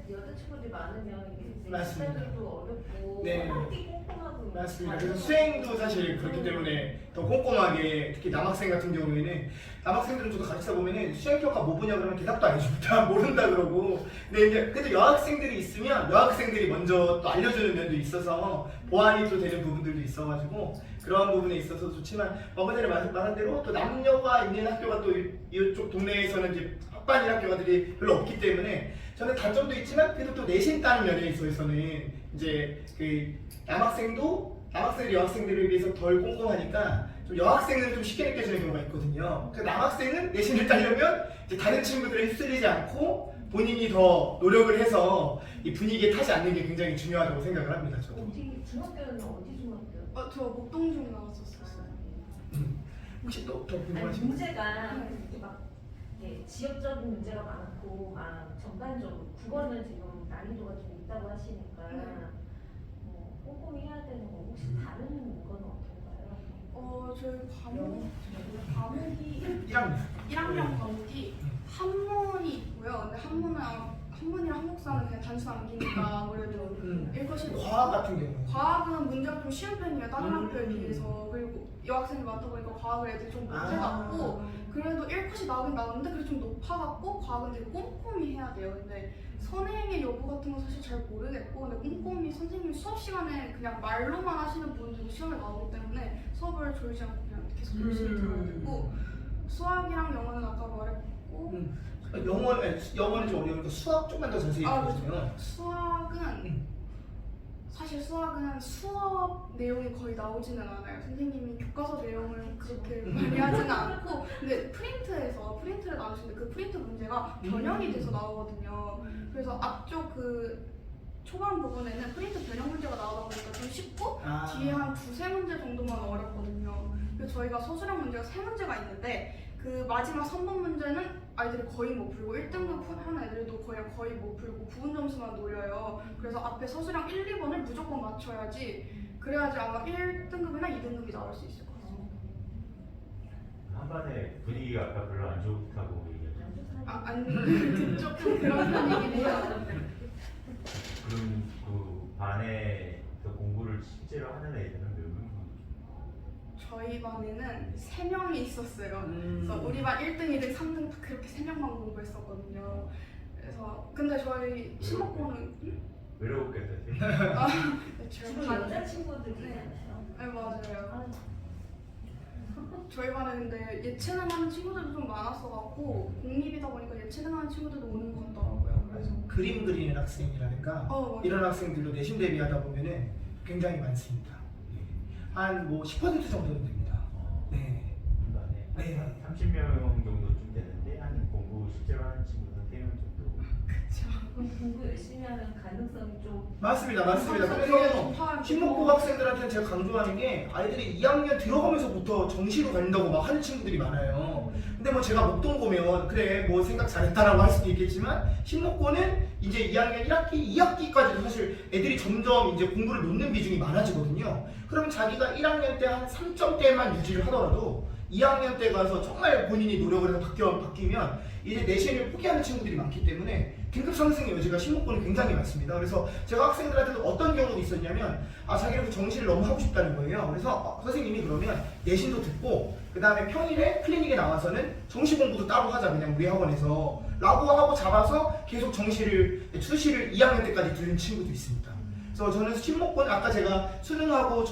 여자친구들이 많으면 이게 맞습니다. 시작도 어렵고 네. 학기 꼼꼼하고 맞습니다. 그래서 수행도 사실 그렇기 때문에 더 꼼꼼하게, 특히 남학생 같은 경우에는 남학생들은 저도 가르치다 보면은 수행평가 뭐 보냐 그러면 대답도 안 해줍니다. 모른다 그러고. 근데 이제 그래도 여학생들이 있으면 여학생들이 먼저 또 알려주는 면도 있어서 보완이 또 되는 부분들도 있어가지고 그런 부분에 있어서 좋지만 방금 전에 말한 대로 또 남녀가 있는 학교가 또 이쪽 동네에서는 이제 합반인 학교들이 별로 없기 때문에 저는 단점도 있지만 그래도 또 내신 따는 면에 있어서는 이제 그 남학생들이 여학생들에 비해서 덜 꼼꼼하니까 좀 여학생은 좀 쉽게 느껴지는 경우가 있거든요. 그 남학생은 내신을 따려면 이제 다른 친구들에 휩쓸리지 않고 본인이 더 노력을 해서 이 분위기에 타지 않는 게 굉장히 중요하다고 생각을 합니다. 저도. 중학교는 어디 중학교? 저 목동중 나왔었어요. 혹시 또 더 아니 궁금하신 분? 문제가 이렇게 막 이게 지역적인 문제가 많고 막 전반적으로 국어는 지금 난이도가 좀 있다고 하시니까 뭐 꼼꼼히 해야 되는 거 혹시 다른 건 어떤가요? 저희 영어? 과목이 1학년. 1학년 과목이 한문이 있고요. 근데 한문이랑 한국사는 그냥 단순 암기니까 아무래도 읽으실 과학 같은 경우. 과학은 문제가 좀 쉬운 편이에요. 다른 학교에 비해서. 그리고 여학생이 많다 보니까 과학을 애들이 좀 못해갖고 그래도 1컷이 나오긴 나오는데 그래도 좀 높아갖고 과학은 되게 꼼꼼히 해야 돼요. 근데 선행의 여부 같은 건 사실 잘 모르겠고 근데 꼼꼼히 선생님이 수업 시간에 그냥 말로만 하시는 분들도 시험에 나오기 때문에 수업을 졸지 않고 그냥 계속 열심히 들어야 되고 수학이랑 영어는 아까 말했고 영어는 좀 어려우니까 수학 조금만 더 자세히 해주세요. 사실 수학은 수업 내용이 거의 나오지는 않아요. 선생님이 교과서 내용을 그렇게 많이 하지는 않고 근데 프린트를 나누시는데 그 프린트 문제가 변형이 돼서 나오거든요. 그래서 앞쪽 그 초반 부분에는 프린트 변형 문제가 나오다 보니까 좀 쉽고 뒤에 한 두세 문제 정도만 어렵거든요. 그래서 저희가 서술형 문제가 3문제가 있는데 그 마지막 3번 문제는 아이들이 거의 못 풀고 1등급 하는 애들도 거의 못 풀고 부분 점수만 노려요. 그래서 앞에 서술형 1, 2번을 무조건 맞춰야지 그래야지 아마 1등급이나 2등급이 나올 수 있을 것 같아요. 한반에 분위기가 아까 별로 안 좋다고 얘기했죠. 아니 조금 그런 편이긴 해요. 그럼 그 반에서 공부를 실제로 하는 애들은 몇 명? 저희 반에는 3명이 있었어요. 그래서 우리 반 1등, 2등, 3등 그렇게 3명만 공부했었거든요. 그래서 근데 저희 시목고는 외로웠겠어요. 주로 여자친구들이잖아요. 네 맞아요. 저희 반에 근데 예체능 하는 친구들도 좀 많았어갖고 공립이다 보니까 예체능 하는 친구들도 오는 것 같더라고요. 그래서 그림 그리는 학생이라든가 이런 학생들도 내신 대비하다 보면은 굉장히 많습니다. 한 뭐 10% 정도는 됩니다. 네. 반에 한 30명 정도쯤 되는데 한 공부 실제로 하는 친구는 3명 정도. 그럼 공부 열심히 하면 가능성이 좀 맞습니다. 그래서 신목고 학생들한테는 제가 강조하는 게 아이들이 2학년 들어가면서부터 정시로 간다고 막 하는 친구들이 많아요. 근데 뭐 제가 목동 보면 그래 뭐 생각 잘했다라고 할 수도 있겠지만 신목고는 이제 2학년 1학기, 2학기까지도 사실 애들이 점점 이제 공부를 놓는 비중이 많아지거든요. 그러면 자기가 1학년 때 한 3점대만 유지를 하더라도 2학년 때 가서 정말 본인이 노력을 해서 바뀌면 이제 내신을 포기하는 친구들이 많기 때문에 등급 상승의 여지가 신목고는 굉장히 많습니다. 그래서 제가 학생들한테도 어떤 경우도 있었냐면 자기는 그 정시를 너무 하고 싶다는 거예요. 그래서 선생님이 그러면 내신도 듣고 그 다음에 평일에 클리닉에 나와서는 정시 공부도 따로 하자 그냥 우리 학원에서 라고 하고 잡아서 계속 수시를 2학년 때까지 들은 친구도 있습니다. 그래서 저는 신목고는 아까 제가 수능하고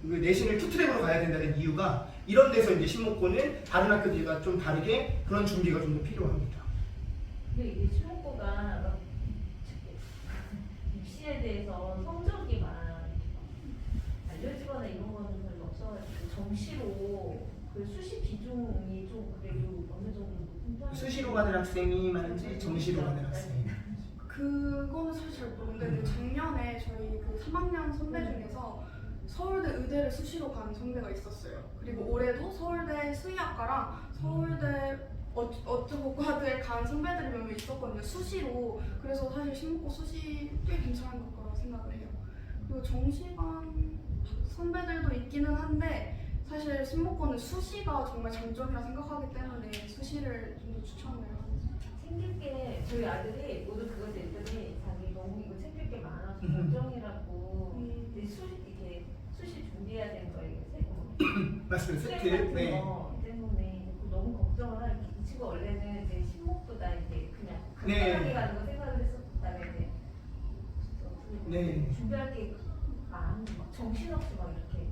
내신을 투트랙으로 가야 된다는 이유가 이런 데서 이제 신목고는 다른 학교들과 좀 다르게 그런 준비가 좀 더 필요합니다. 근데 이게 신목고가 입시에 대해서 성적이 막 알려지거나 이런 거는 별로 없어가지고 정시로 그 수시 비중이 좀 그래도 어느 정도 높은 편이에요. 수시로 가는 학생이 많은지 정시로 가는 학생이 그거는 사실 잘 모르는데 작년에 저희 그 3학년 선배 중에서 서울대 의대를 수시로 간 선배가 있었어요. 그리고 올해도 서울대 수의학과랑 서울대 어쩌고 과들 간 선배들이 몇 명 있었거든요. 수시로. 그래서 사실 신목고 수시 꽤 괜찮은 것 거라고 생각을 해요. 그리고 정시간 선배들도 있기는 한데 사실 신목고는 수시가 정말 장점이라 생각하기 때문에 수시를 좀 더 추천해요. 챙길 게 저희 아들이 모두 그거 됐더니 자기 너무 이거 챙길 게 많아서 걱정이라고 근데 이렇게 수시 준비해야 되는 거예요. 맞습니다. 수행 세트. 같은 네. 거 때문에 너무 걱정을 하는 이 친구 원래는 이제 신목보다 이제 그냥 네. 간단하게 가는 거 생각을 했었다가 네. 준비할 게 막 정신없이 막 이렇게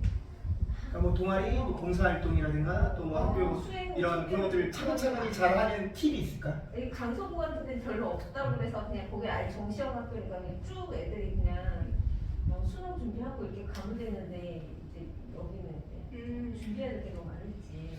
그러니까 뭐 동아리, 뭐 봉사활동이라든가 또 뭐 학교 수행 이런 그런 것들을 차근차근히 잘하는 팁이 있을까? 이 강서구 같은 데는 별로 없다고 그래서 그냥 거기 아예 정시형 학교니까 그냥 쭉 애들이 그냥 수능 준비하고 이렇게 가면 되는데 이제 여기는 이제 준비해야 될 게 너무 많지.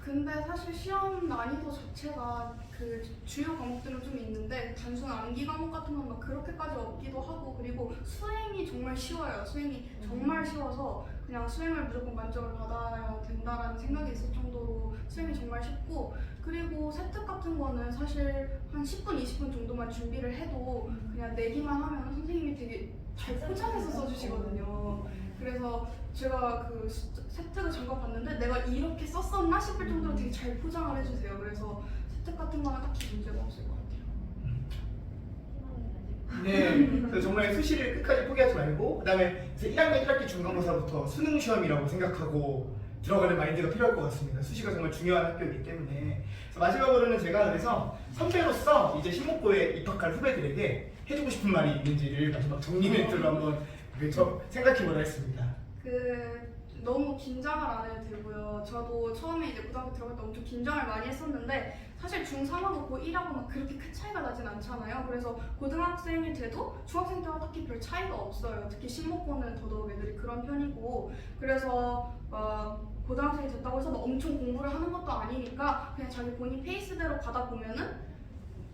근데 사실 시험 난이도 자체가 그 주요 과목들은 좀 있는데 단순 암기 과목 같은 건 막 그렇게까지 없기도 하고 그리고 수행이 정말 쉬워요. 수행이 정말 쉬워서 그냥 수행을 무조건 만점을 받아야 된다라는 생각이 있을 정도로 수행이 정말 쉽고, 그리고 세특 같은 거는 사실 한 10분, 20분 정도만 준비를 해도 그냥 내기만 하면 선생님이 되게 잘 포장해서 써주시거든요. 그래서 제가 그 세특을 잠깐 봤는데 내가 이렇게 썼었나 싶을 정도로 되게 잘 포장을 해주세요. 그래서 세특 같은 거는 딱히 문제가 없을 것 같아요. 네, 그래서 정말 수시를 끝까지 포기하지 말고 그다음에 1학년 1학기 중간고사부터 수능 시험이라고 생각하고 들어가는 마인드가 필요할 것 같습니다. 수시가 정말 중요한 학교이기 때문에. 그래서 마지막으로는 제가 그래서 선배로서 이제 신목고에 입학할 후배들에게 해주고 싶은 말이 있는지를 마지막 정리 멘트로 한번 생각해보려 했습니다. 너무 긴장을 안 해도 되고요. 저도 처음에 이제 고등학교 들어갈 때 엄청 긴장을 많이 했었는데 사실 중3하고 고1하고 막 그렇게 큰 차이가 나진 않잖아요. 그래서 고등학생이 돼도 중학생 때와 딱히 별 차이가 없어요. 특히 신목고는 더더욱 애들이 그런 편이고, 그래서 고등학생이 됐다고 해서 막 엄청 공부를 하는 것도 아니니까 그냥 자기 본인 페이스대로 가다 보면은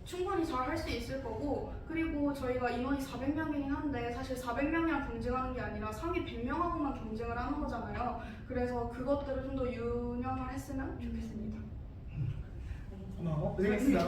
충분히 잘 할 수 있을 거고, 그리고 저희가 인원이 400명이긴 한데 사실 400명이랑 경쟁하는 게 아니라 상위 100명하고만 경쟁을 하는 거잖아요. 그래서 그것들을 좀 더 유념을 했으면 좋겠습니다. 고마워. 고생했습니다.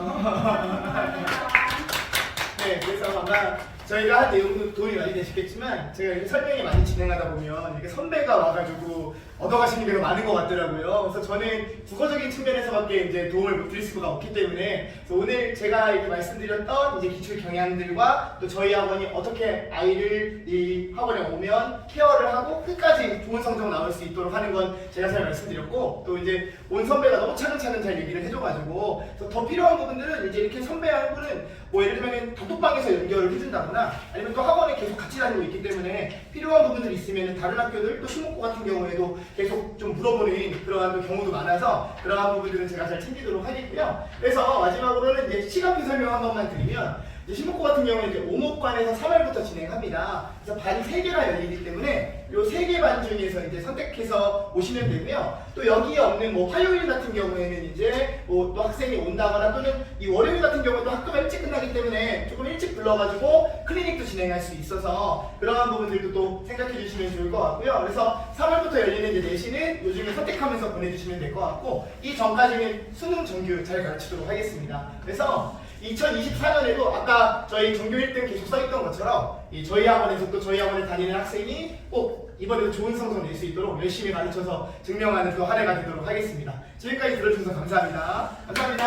네, 그래서 아마 저희가 한 내용도 도움이 많이 되시겠지만 제가 이렇게 설명이 많이 진행하다 보면 이렇게 선배가 와가지고 얻어가시는 게 많은 것 같더라고요. 그래서 저는 국어적인 측면에서밖에 이제 도움을 못 드릴 수가 없기 때문에 그래서 오늘 제가 이렇게 말씀드렸던 이제 기출 경향들과 또 저희 학원이 어떻게 아이를 이 학원에 오면 케어를 하고 끝까지 좋은 성적 나올 수 있도록 하는 건 제가 잘 말씀드렸고, 또 이제 온 선배가 너무 차근차근 잘 얘기를 해줘가지고 그래서 더 필요한 부분들은 이제 이렇게 선배하고는 뭐 예를 들면 단톡방에서 연결을 해준다거나 아니면 또 학원에 계속 같이 다니고 있기 때문에 필요한 부분들이 있으면 다른 학교들 또 신목고 같은 경우에도 계속 좀 물어보는 그러한 또 경우도 많아서 그러한 부분들은 제가 잘 챙기도록 하겠고요. 그래서 마지막으로는 이제 시간표 설명 한 번만 드리면 이제 신목고 같은 경우는 이제 오목반에서 3월부터 진행합니다. 그래서 반이 3개가 열리기 때문에 이 3개 반 중에서 이제 선택해서 오시면 되고요. 또 여기에 없는 뭐 화요일 같은 경우에는 이제 뭐 또 학생이 온다거나 또는 이 월요일 같은 경우도 학교가 일찍 끝나기 때문에 조금 일찍 불러가지고 클리닉도 진행할 수 있어서 그러한 부분들도 또 생각해 주시면 좋을 것 같고요. 그래서 3월부터 열리는 이제 내신은 요즘에 선택하면서 보내주시면 될 것 같고, 이 전까지는 수능 정규 잘 가르치도록 하겠습니다. 그래서 2024년에도 아까 저희 전교 1등 계속 써있던 것처럼 저희 학원에서 또 저희 학원에 다니는 학생이 꼭 이번에도 좋은 성적 낼 수 있도록 열심히 가르쳐서 증명하는 또 한 해가 되도록 하겠습니다. 지금까지 들어주셔서 감사합니다. 감사합니다.